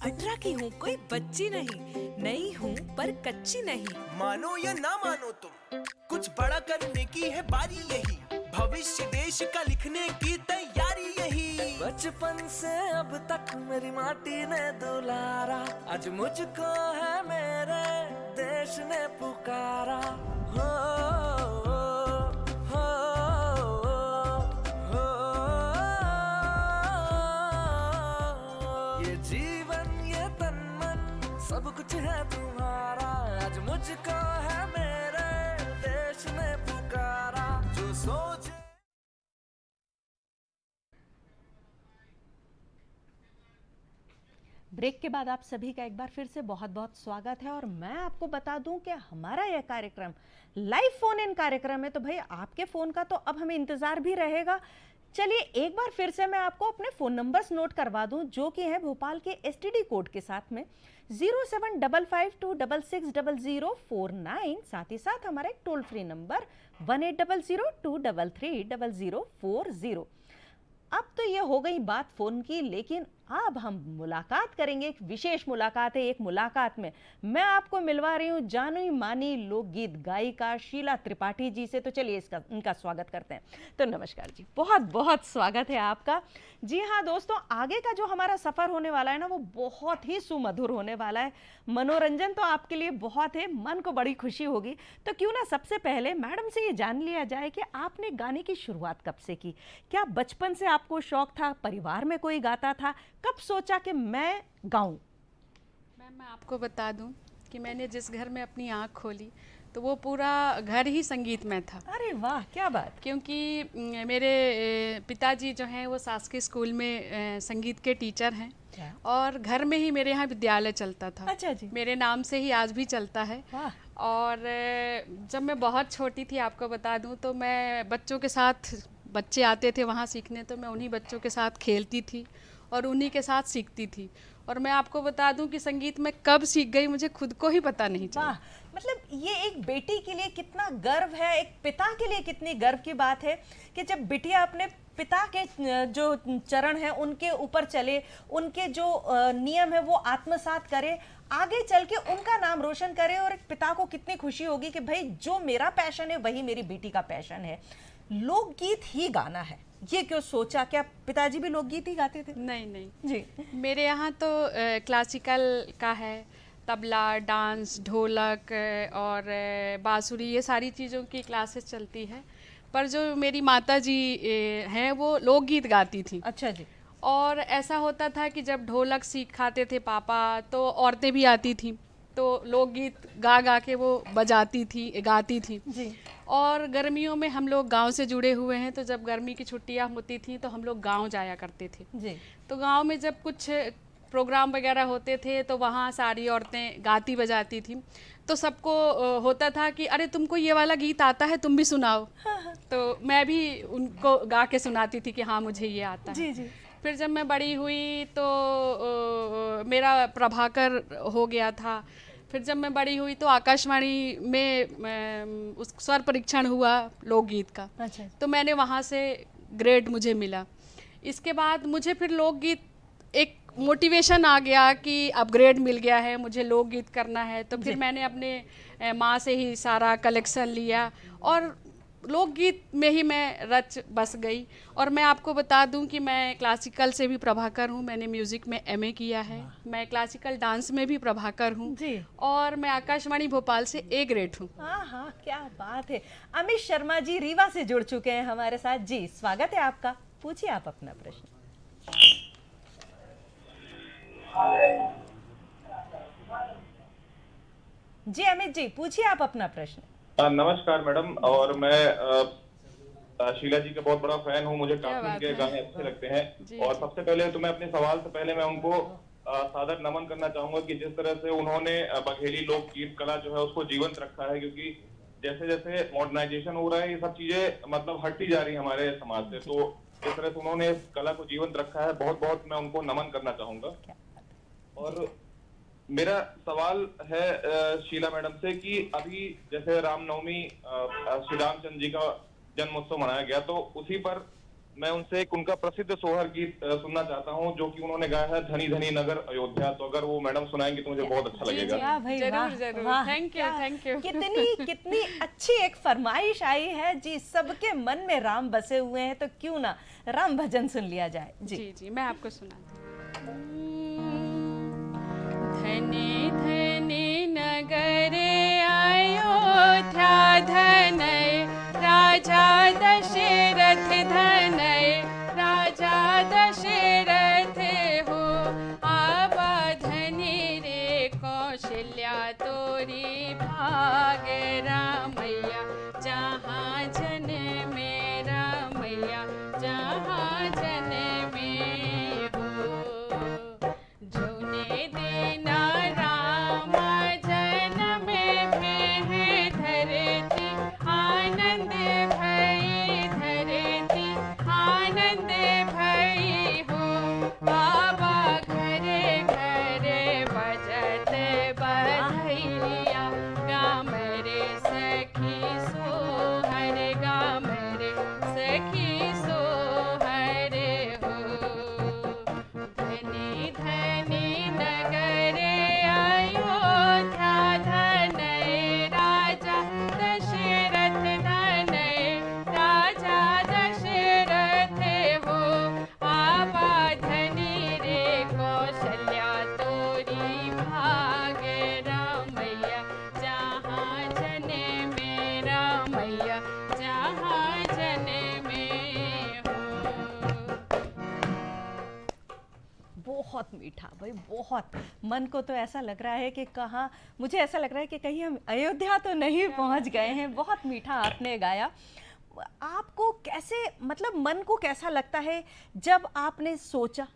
अठारह की हूँ, कोई बच्ची नहीं, नई हूँ पर कच्ची नहीं। मानो या ना मानो तुम, कुछ बड़ा करने की है बारी यही, भविष्य देश का लिखने की तैयारी यही। बचपन से अब तक मेरी माटी ने दुलारा, आज मुझको है मेरे देश ने पुकारा। हो, हो, हो, ये जीवन ये तन मन सब कुछ है तुम्हारा, आज मुझको है मेरे देश ने पुकारा। जो सोच ब्रेक के बाद आप सभी का एक बार फिर से बहुत बहुत स्वागत है। और मैं आपको बता दूं कि हमारा यह कार्यक्रम लाइव फोन इन कार्यक्रम है, तो भाई आपके फोन का तो अब हमें इंतजार भी रहेगा। चलिए एक बार फिर से मैं आपको अपने फोन नंबर्स नोट करवा दूं, जो कि है भोपाल के एसटीडी कोड के साथ में 0755260049, साथ ही साथ हमारा एक टोल फ्री नंबर 1800233040। अब तो ये हो गई बात फोन की, लेकिन अब हम मुलाकात करेंगे। एक विशेष मुलाकात है। एक मुलाकात में मैं आपको मिलवा रही हूँ जानी मानी लोकगीत गायिका शीला त्रिपाठी जी से। तो चलिए इनका स्वागत करते हैं। तो नमस्कार जी, बहुत बहुत स्वागत है आपका। जी हाँ दोस्तों, आगे का जो हमारा सफर होने वाला है ना, वो बहुत ही सुमधुर होने वाला है। मनोरंजन तो आपके लिए बहुत है, मन को बड़ी खुशी होगी। तो क्यों ना सबसे पहले मैडम से ये जान लिया जाए कि आपने गाने की शुरुआत कब से की? क्या बचपन से आपको शौक था? परिवार में कोई गाता था? कब सोचा कि मैं गाऊं? मैम मैं आपको बता दूं कि मैंने जिस घर में अपनी आँख खोली तो वो पूरा घर ही संगीत में था। अरे वाह, क्या बात! क्योंकि मेरे पिताजी जो हैं वो शासकीय स्कूल में संगीत के टीचर हैं, और घर में ही मेरे यहाँ विद्यालय चलता था। अच्छा जी। मेरे नाम से ही आज भी चलता है। और जब मैं बहुत छोटी थी, आपको बता दूं, तो मैं बच्चों के साथ, बच्चे आते थे वहाँ सीखने, तो मैं उन्हीं बच्चों के साथ खेलती थी और उन्हीं के साथ सीखती थी। और मैं आपको बता दूं कि संगीत में कब सीख गई मुझे खुद को ही पता नहीं चला। मतलब ये एक बेटी के लिए कितना गर्व है, एक पिता के लिए कितनी गर्व की बात है कि जब बिटिया अपने पिता के जो चरण हैं उनके ऊपर चले, उनके जो नियम है वो आत्मसात करे, आगे चल के उनका नाम रोशन करे। और एक पिता को कितनी खुशी होगी कि भाई जो मेरा पैशन है वही मेरी बेटी का पैशन है। लोकगीत ही गाना है, ये क्यों सोचा? क्या पिताजी भी लोकगीत ही गाते थे? नहीं नहीं जी। मेरे यहाँ तो क्लासिकल का है, तबला, डांस, ढोलक और बांसुरी, ये सारी चीज़ों की क्लासेस चलती है। पर जो मेरी माता जी हैं वो लोकगीत गाती थी। अच्छा जी। और ऐसा होता था कि जब ढोलक सिखाते थे पापा तो औरतें भी आती थी, तो लोकगीत गा गा के वो बजाती थी, गाती थी जी। और गर्मियों में हम लोग गांव से जुड़े हुए हैं, तो जब गर्मी की छुट्टियां होती थी तो हम लोग गांव जाया करते थे जी। तो गांव में जब कुछ प्रोग्राम वगैरह होते थे तो वहाँ सारी औरतें गाती बजाती थी, तो सबको होता था कि अरे तुमको ये वाला गीत आता है, तुम भी सुनाओ। तो मैं भी उनको गा के सुनाती थी कि हाँ मुझे ये आता है। जी जी। फिर जब मैं बड़ी हुई तो मेरा प्रभाकर हो गया था। फिर जब मैं बड़ी हुई तो आकाशवाणी में उस स्वर परीक्षण हुआ लोकगीत का। अच्छा। तो मैंने वहाँ से ग्रेड मुझे मिला। इसके बाद मुझे फिर लोकगीत एक मोटिवेशन आ गया कि अपग्रेड मिल गया है, मुझे लोकगीत करना है। तो फिर मैंने अपने माँ से ही सारा कलेक्शन लिया और लोकगीत में ही मैं रच बस गई। और मैं आपको बता दूं कि मैं क्लासिकल से भी प्रभाकर हूँ, मैंने म्यूज़िक में एमए किया है। मैं क्लासिकल डांस में भी प्रभाकर हूँ जी। और मैं आकाशवाणी भोपाल से ए ग्रेड हूँ। हाँ हाँ, क्या बात है। अमित शर्मा जी रीवा से जुड़ चुके हैं हमारे साथ। जी स्वागत है आपका, पूछिए आप अपना प्रश्न। जी अमित जी पूछिए आप अपना प्रश्न। नमस्कार मैडम, और मैं शीला जी का बहुत बड़ा फैन हूँ, मुझे काफी उनके गाने अच्छे लगते हैं। और सबसे पहले तो मैं अपने सवाल से पहले मैं उनको सादर नमन करना चाहूंगा कि जिस तरह से उन्होंने बघेली लोकगीत कला जो है उसको जीवंत रखा है, क्योंकि जैसे जैसे मॉडर्नाइजेशन हो रहा है ये सब चीजें मतलब हटती जा रही है हमारे समाज से, तो जिस तरह से उन्होंने इस कला को जीवंत रखा है, बहुत बहुत मैं उनको नमन करना चाहूंगा। और मेरा सवाल है शीला मैडम से कि अभी जैसे रामनवमी श्री रामचंद्र जी का जन्मोत्सव मनाया गया, तो उसी पर मैं उनसे एक उनका प्रसिद्ध सोहर गीत सुनना चाहता हूँ जो कि उन्होंने गाया है, धनी धनी नगर अयोध्या। तो अगर वो मैडम सुनाएंगे तो मुझे बहुत अच्छा लगेगा। वाह भाई, जरूर जरूर, थैंक यू थैंक यू। कितनी अच्छी एक फरमाइश आई है जी। सबके मन में राम बसे हुए हैं, तो क्यों ना राम भजन सुन लिया जाए। जी जी मैं आपको सुनाती हूँ। धनी धनी नगर अयोध्या, धनय राजा दशरथ, धनय राजा दशरथ हो। आबा धनी रे कौशल्या तोरी भाग, रामैया जहाँ जन में, रामैया जहाँ जन में हो। जौने देना राम जन्म में धरती आनंद भई, धरती आनंद भई हो। बाबा घरे घरे बजत बधैया, गाम रे सखी सोहर, गाम रे सखी सोहर हो। धनी धनी नगर अयोध्या, धनय राजा दशरथ, धनय राजा दशरथ हो। आबा धनी रे कौशल्या तोरी भाग, रामैया जहाँ जन में, रामैया जहाँ जन में हो। बहुत मीठा भाई, बहुत। मन को तो ऐसा लग रहा है कि कहाँ, मुझे ऐसा लग रहा है कि कहीं हम अयोध्या तो नहीं पहुंच गए हैं। बहुत मीठा आपने गाया। आपको कैसे, मतलब मन को कैसा लगता है जब आपने सोचा?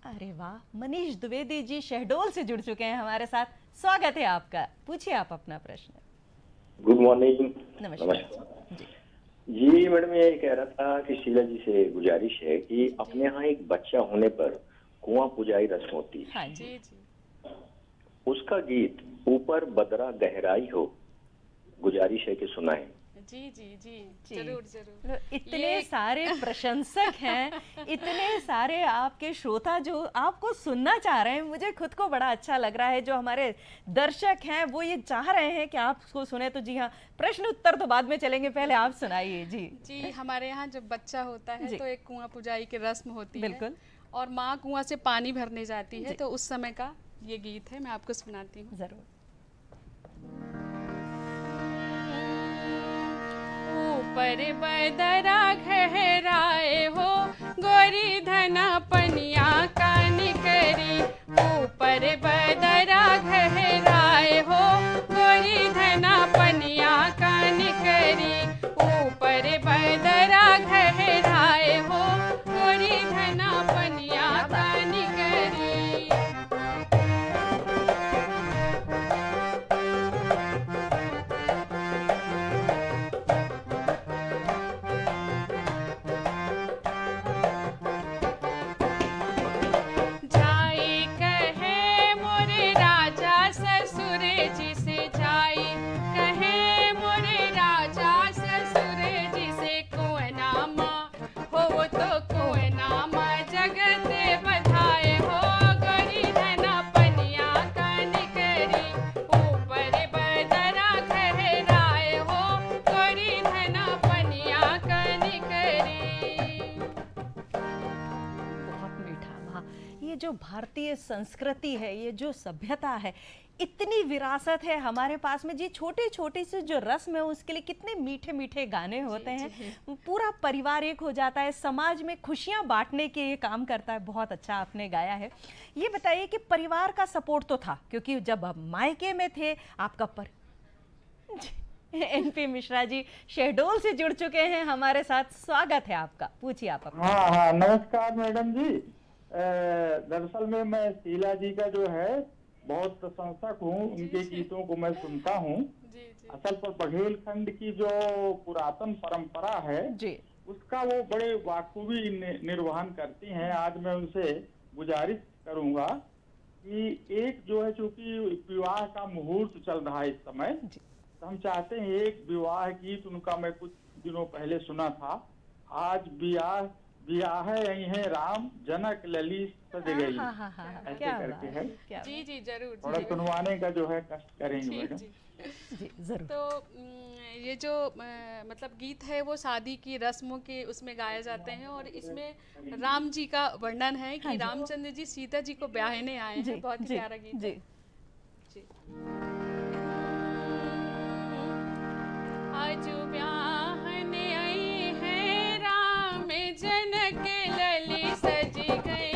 अरे वाह, मनीष द्विवेदी जी शहडोल से जुड़ चुके हैं हमारे साथ। स्वागत है आपका, पूछिए आप अपना प्रश्न। Good morning. नमस्कार जी मैडम, ये कह रहा था कि शीला जी से गुजारिश है कि अपने यहाँ एक बच्चा होने पर कुआं पुजाई रस्म होती है। हाँ जी जी। उसका गीत ऊपर बदरा गहराई हो, गुजारिश है कि सुनाएं। जी जी जी जी। जरूर जरूर। इतने सारे प्रशंसक हैं, इतने सारे आपके श्रोता जो आपको सुनना चाह रहे हैं, मुझे खुद को बड़ा अच्छा लग रहा है। जो हमारे दर्शक हैं वो ये चाह रहे हैं कि आप उसको सुने। तो जी हाँ, प्रश्न उत्तर तो बाद में चलेंगे, पहले आप सुनाइए। जी जी, हमारे यहाँ जब बच्चा होता है जी। तो एक कुआं पुजाई की रस्म होती है, बिल्कुल। और माँ कुआं से पानी भरने जाती है, तो उस समय का ये गीत है, मैं आपको सुनाती हूँ। जरूर। ऊपर बदरा गहराए हो, गोरी धना पनिया कानी करी। ऊपर बदरा गहराए हो, गोरी धना पनिया कानी करी। ऊपर बदरा गहराए हो, गोरी धना पनिया कानी करी। जाई कहे मोरे राजा ससुर जी से, जाई कहे मोरे राजा ससुर जी से। कुएं माँ हो तो कुएं माँ जगत बधाए हो, गोरी धना पनिया कानी करी। ऊपर बदरा गहराए हो, गोरी धना पनिया कानी करी। बहुत मीठा। हाँ, ये जो भारतीय संस्कृति है, ये जो सभ्यता है, इतनी विरासत है हमारे पास में। जी, छोटे छोटे से जो रस्म है उसके लिए कितने मीठे मीठे गाने होते हैं। पूरा परिवार एक हो जाता है, समाज में खुशियां बांटने के ये काम करता है। बहुत अच्छा आपने गाया है। ये बताइए कि परिवार का सपोर्ट तो था, क्योंकि जब आप मायके में थे आपका एनपी मिश्रा जी शहडोल से जुड़ चुके हैं हमारे साथ। स्वागत है आपका, पूछिए आप अपना। हाँ हाँ, नमस्कार मैडम जी। दरअसल में मैं शीला जी का जो है बहुत प्रशंसक हूँ, उनके गीतों को मैं सुनता हूँ। असल पर बघेलखंड की जो पुरातन परंपरा है जी, उसका वो बड़े बाखूबी निर्वहन करती हैं। आज मैं उनसे गुजारिश करूंगा कि एक जो है, चूंकि विवाह का मुहूर्त चल रहा है इस समय, तो हम चाहते हैं एक विवाह गीत उनका मैं कुछ दिनों पहले सुना था। आज ब्याह यही है राम, जनक लली सज गई, ऐसे करके है। जी जी जरूर। थोड़ा सुनवाने का जो है कष्ट करेंगे मैडम। जी जरूर। तो ये जो मतलब गीत है वो शादी की रस्मों के उसमें गाए जाते हैं, और इसमें राम जी का वर्णन है कि रामचंद्र जी सीता जी को ब्याहने आए हैं। बहुत ही प्यारा गीत है। जी। आज ब्याहने आई है राम, जनक लली सज गई।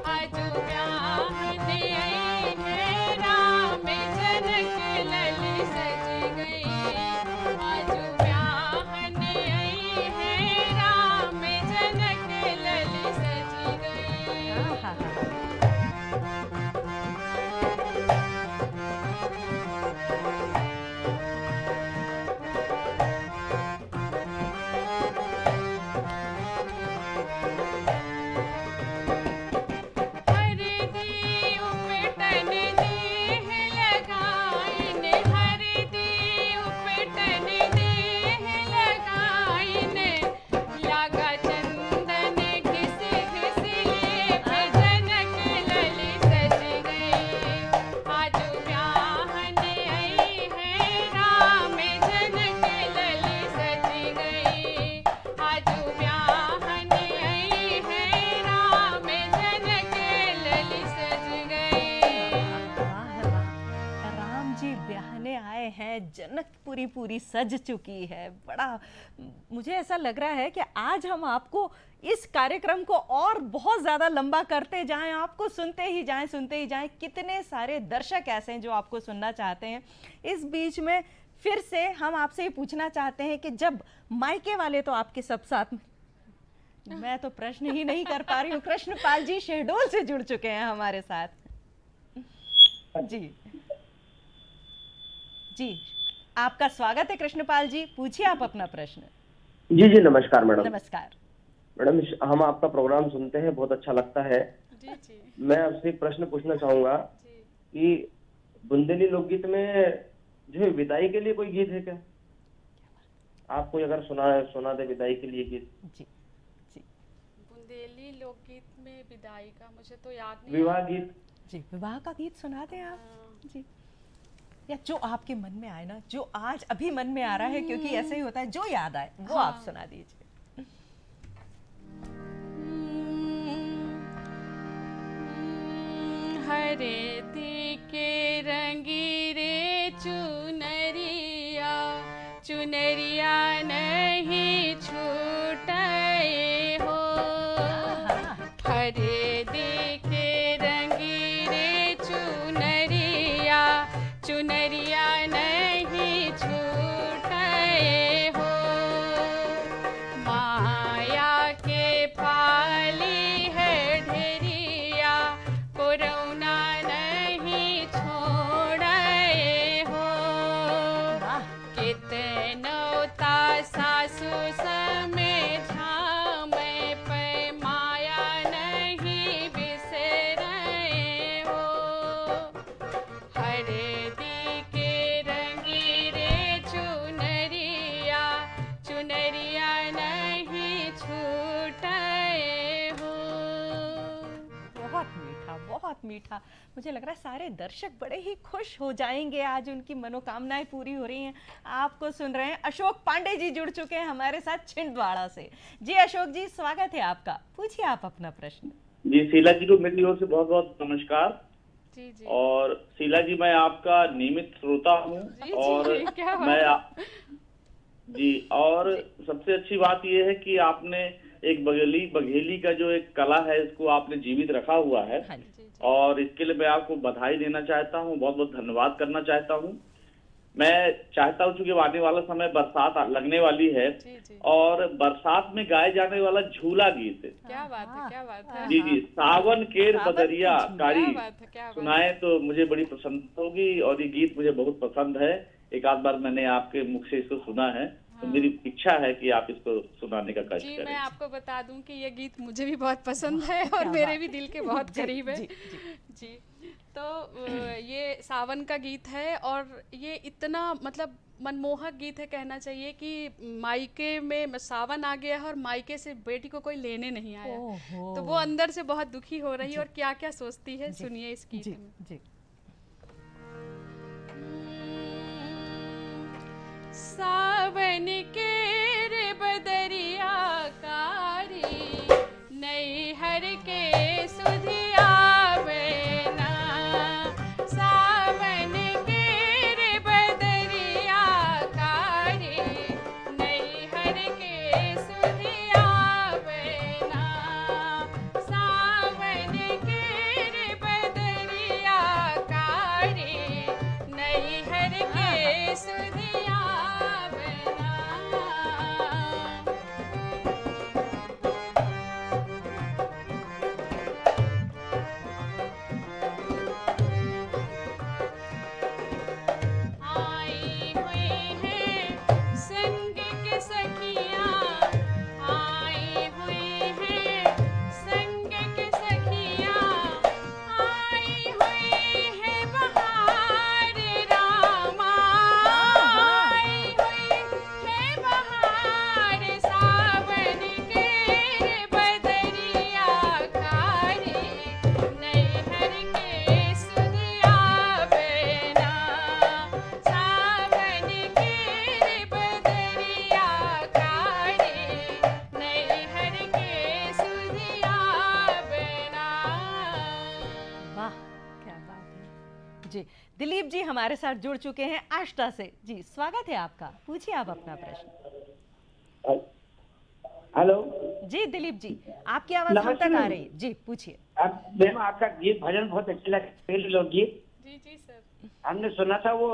आज ब्याहने आई है राम, जनक लली सज गई। आज ब्याहने आई है राम, जनक लली सज गई। जनकपुरी पूरी सज चुकी है। बड़ा मुझे ऐसा लग रहा है कि आज हम आपको इस कार्यक्रम को और बहुत ज़्यादा लंबा करते जाएं, आपको सुनते ही जाएं। कितने सारे दर्शक ऐसे हैं जो आपको सुनना चाहते हैं। इस बीच में फिर से हम आपसे ये पूछना चाहते हैं कि जब मायके वाले तो आपके सब साथ में, मैं तो प्रश्न ही नहीं कर पा रही हूँ। कृष्णपाल जी शहडोल से जुड़ चुके हैं हमारे साथ। जी आपका स्वागत है कृष्णपाल जी, पूछिए आप अपना प्रश्न। जी जी नमस्कार मैडम। नमस्कार मैडम, हम आपका प्रोग्राम सुनते हैं, बहुत अच्छा लगता है। जी जी। मैं आपसे एक प्रश्न पूछना चाहूंगा कि बुंदेली लोकगीत में जो है विदाई के लिए कोई गीत है क्या? आप कोई अगर सुना दे विदाई के लिए गीत। जी जी। बुंदेली लोकगीत में विदाई का मुझे तो याद नहीं। विवाह गीत। जी, विवाह का गीत सुना दें आप। जी, या जो आपके मन में आए ना, जो आज अभी मन में आ रहा है, क्योंकि ऐसे ही होता है, जो याद आए वो आप सुना दीजिए। हरे दी के रंगी रे चुनरिया, चुनरिया नहीं छूटे हो। हरे दी के रंगी रे चुनरिया, चुनरिया नहीं छूटे हो। माया के पाली है ढेरिया, कोरोना नहीं छोड़े हो। कितनो ता सासु समय झामे पे माया नहीं बिसरे हो। हरे दी के रंगी रे चुनरिया, चुनरिया नहीं छूटे हो। बहुत मीठा। मुझे लग रहा है सारे दर्शक बड़े ही खुश हो जाएंगे, आज उनकी मनोकामनाएं पूरी हो रही हैं। आपको सुन रहे हैं अशोक पांडे जी जुड़ चुके हैं हमारे साथ छिंदवाड़ा से। जी अशोक जी, स्वागत है आपका, पूछिए आप अपना प्रश्न। जी शीला जी को मेरी ओर से बहुत बहुत नमस्कार। जी जी। और शीला जी, मैं आपका नियमित श्रोता हूँ। और और सबसे अच्छी बात यह है कि आपने एक बघेली का जो एक कला है, इसको आपने जीवित रखा हुआ है। और इसके लिए मैं आपको बधाई देना चाहता हूँ, बहुत बहुत धन्यवाद करना चाहता हूँ। मैं चाहता हूँ, चूंकि आने वाला समय बरसात लगने वाली है, और बरसात में गाए जाने वाला झूला गीत, क्या बात है, क्या बात है। जी जी, सावन केर बदरिया कारी सुनाए तो मुझे बड़ी पसंद होगी। और ये गीत मुझे बहुत पसंद है, एक आध बार मैंने आपके मुख से इसको सुना है। तो मेरी इच्छा है कि आप इसको सुनाने का कष्ट करें। मैं आपको बता दूं कि ये गीत मुझे भी बहुत पसंद है और मेरे भी दिल के बहुत करीब है। जी। तो ये सावन का गीत है, और ये इतना मतलब मनमोहक गीत है, कहना चाहिए कि मायके में सावन आ गया है और मायके से बेटी को कोई लेने नहीं आया, तो वो अंदर से बहुत दुखी हो रही है और क्या क्या सोचती है, सुनिए इस गीत में। जी। सावन के रे बदरिया कारी, नई हर के सुधिया बेना। सावन के रे बदरिया कारी, नई हर के सुधिया बेना। सावन के रे बदरिया कारी, नई हर के सुधिया। दिलीप जी हमारे साथ जुड़ चुके हैं आष्टा से। जी स्वागत है आपका, पूछिए आप अपना प्रश्न। हेलो जी दिलीप जी, आपकी आवाज हम तक आ रही है। जी पूछिए। मैम आपका गीत भजन बहुत अच्छा लगा, लोकगीत। जी जी सर। हमने सुना था वो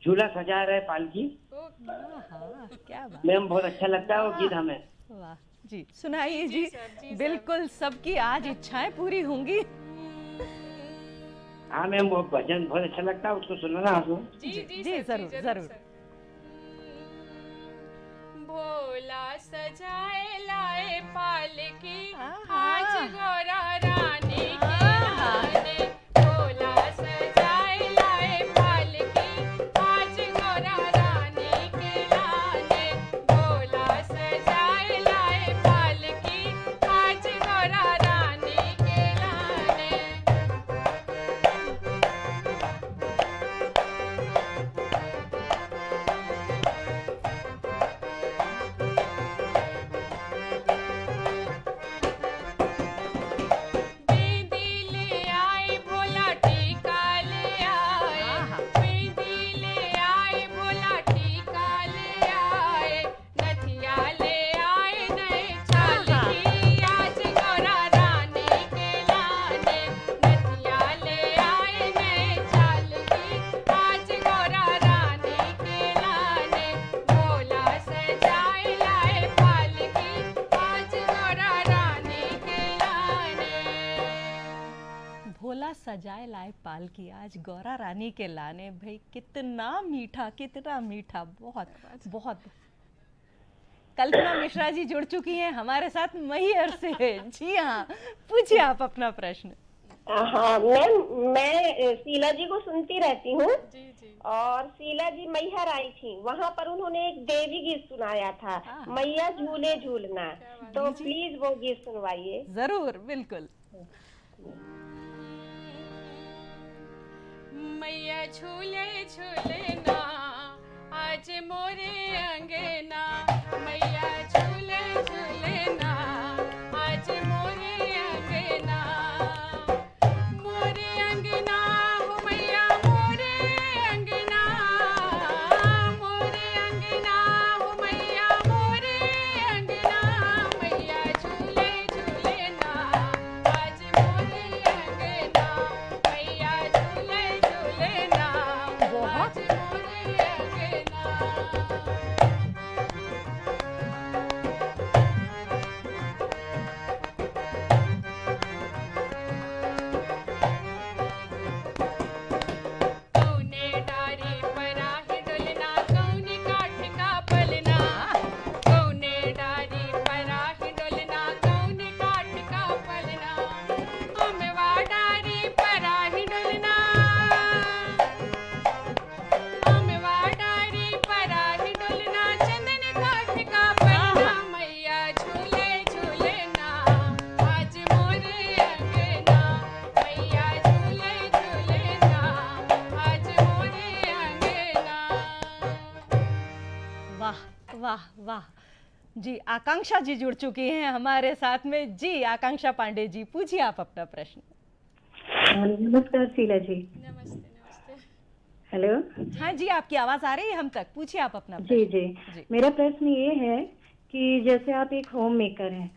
झूला सजा रहे पालकी। क्या बात। मैम बहुत अच्छा लगता है वो गीत हमें। वाह जी, सुनाइए जी। बिल्कुल सबकी आज इच्छाएं पूरी होंगी। हाँ मैम, वो भजन बहुत अच्छा लगता है, उसको सुनाना आपको। जी जी जी जरूर जरूर। भोला सजाए लाए पालकी, आज गौरा रानी के लाने। भोला सजाए लाए पालकी, आज गौरा रानी के लाने। पूरा सजाए लाए पालकी आज गौरा रानी के लाने। भाई कितना मीठा, कितना मीठा, बहुत बहुत। कल्पना मिश्रा जी जुड़ चुकी हैं हमारे साथ मैहर से। जी हाँ, पूछिए आप अपना प्रश्न। हाँ मैम, मैं शीला जी को सुनती रहती हूँ और शीला जी मैहर आई थी, वहाँ पर उन्होंने एक देवी गीत सुनाया था, मैया झूले झूलना, तो प्लीज वो गीत सुनवाइए। जरूर, बिल्कुल। मैया झूले झूले ना आज मोरे अंगना, मैया झूले झूले ना आज मोरे अंगना, मोरे अंगना हो मैया मोरे अंगना, मोरे अंगना हो मैया मोरे अंगना, मैया झूले झूले ना आज मोरे अंगना, मैया झूले झूले ना आज मोरे अंगना। कौने डारी पराही डोलना, कौने काठ का पलना, कौने डारी पराही डोलना, कौने काठ का पलना, अमवा डारी पराही डोलना, अमवा डारी पराही डोलना, चंदन काठ का पलना, मैया झूले झूले ना आज मोरे अंगना, मैया झूले झूले ना आज मोरे अंगना। वाह वाह वाह जी। आकांक्षा जी जुड़ चुकी हैं हमारे साथ में। जी आकांक्षा पांडे जी, पूछिए आप अपना प्रश्न। नमस्कार शीला जी। हेलो। हाँ जी, आपकी आवाज आ रही है हम तक, पूछिए आप अपना जी प्रश्न। जी, मेरा प्रश्न ये है कि जैसे आप एक होम मेकर हैं,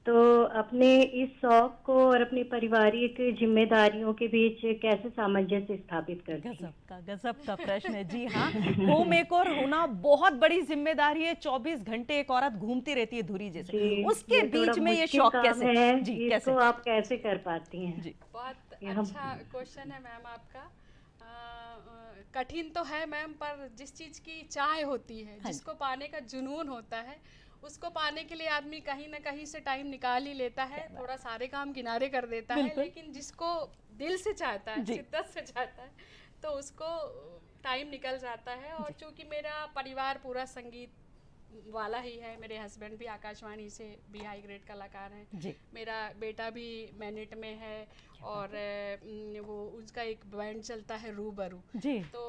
तो अपने इस शौक को और अपनी पारिवारिक जिम्मेदारियों के बीच कैसे सामंजस्य स्थापित करते हैं? गजब का प्रश्न है। जी हाँ, होम मेकर होना बहुत बड़ी जिम्मेदारी है। 24 घंटे एक औरत घूमती रहती है धुरी जैसे, उसके बीच में ये शौक कैसे है? जी, इसको कैसे आप कैसे कर पाती हैं? जी, बहुत अच्छा क्वेश्चन है मैम आपका। कठिन तो है मैम, पर जिस चीज़ की चाह होती है, जिसको पाने का जुनून होता है, उसको पाने के लिए आदमी कहीं ना कहीं से टाइम निकाल ही लेता है, थोड़ा सारे काम किनारे कर देता है, लेकिन जिसको दिल से चाहता है, शिद्दत से चाहता है, तो उसको टाइम निकल जाता है। और चूंकि मेरा परिवार पूरा संगीत वाला ही है, मेरे हस्बैंड भी आकाशवाणी से भी हाई ग्रेड कलाकार हैं, मेरा बेटा भी मैनेट में है और वो उसका एक बैंड चलता है रूबरू जी, तो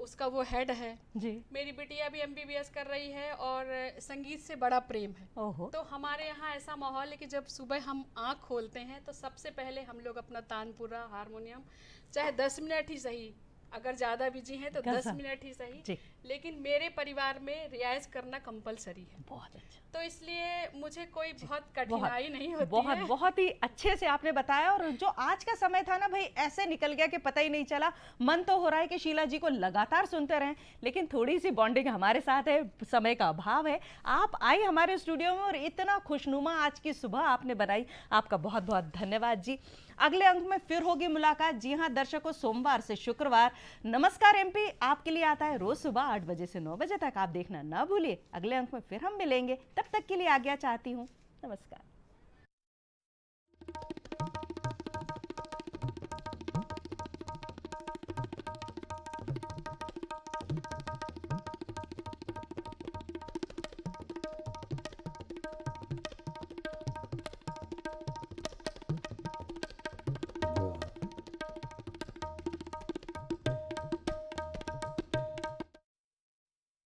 उसका वो हेड है जी। मेरी बिटिया भी MBBS कर रही है और संगीत से बड़ा प्रेम है। तो हमारे यहाँ ऐसा माहौल है कि जब सुबह हम आँख खोलते हैं तो सबसे पहले हम लोग अपना तानपुरा हारमोनियम, चाहे 10 मिनट ही सही, अगर ज़्यादा बिजी हैं तो 10 मिनट ही सही, लेकिन मेरे परिवार में रियाज करना कंपलसरी है। बहुत अच्छा। तो इसलिए मुझे कोई बहुत कठिनाई नहीं होती है। बहुत ही अच्छे से आपने बताया। और जो आज का समय था ना भाई, ऐसे निकल गया कि पता ही नहीं चला। मन तो हो रहा है कि शीला जी को लगातार सुनते रहें, लेकिन थोड़ी सी बॉन्डिंग हमारे साथ है, समय का अभाव है। आप आई हमारे स्टूडियो में और इतना खुशनुमा आज की सुबह आपने बनाई, आपका बहुत बहुत धन्यवाद जी। अगले अंक में फिर होगी मुलाकात। जी हाँ दर्शकों, सोमवार से शुक्रवार नमस्कार MP आपके लिए आता है रोज सुबह 8 बजे से 9 बजे तक। आप देखना ना भूलिए। अगले अंक में फिर हम मिलेंगे, तब तक के लिए आज्ञा चाहती हूँ। नमस्कार।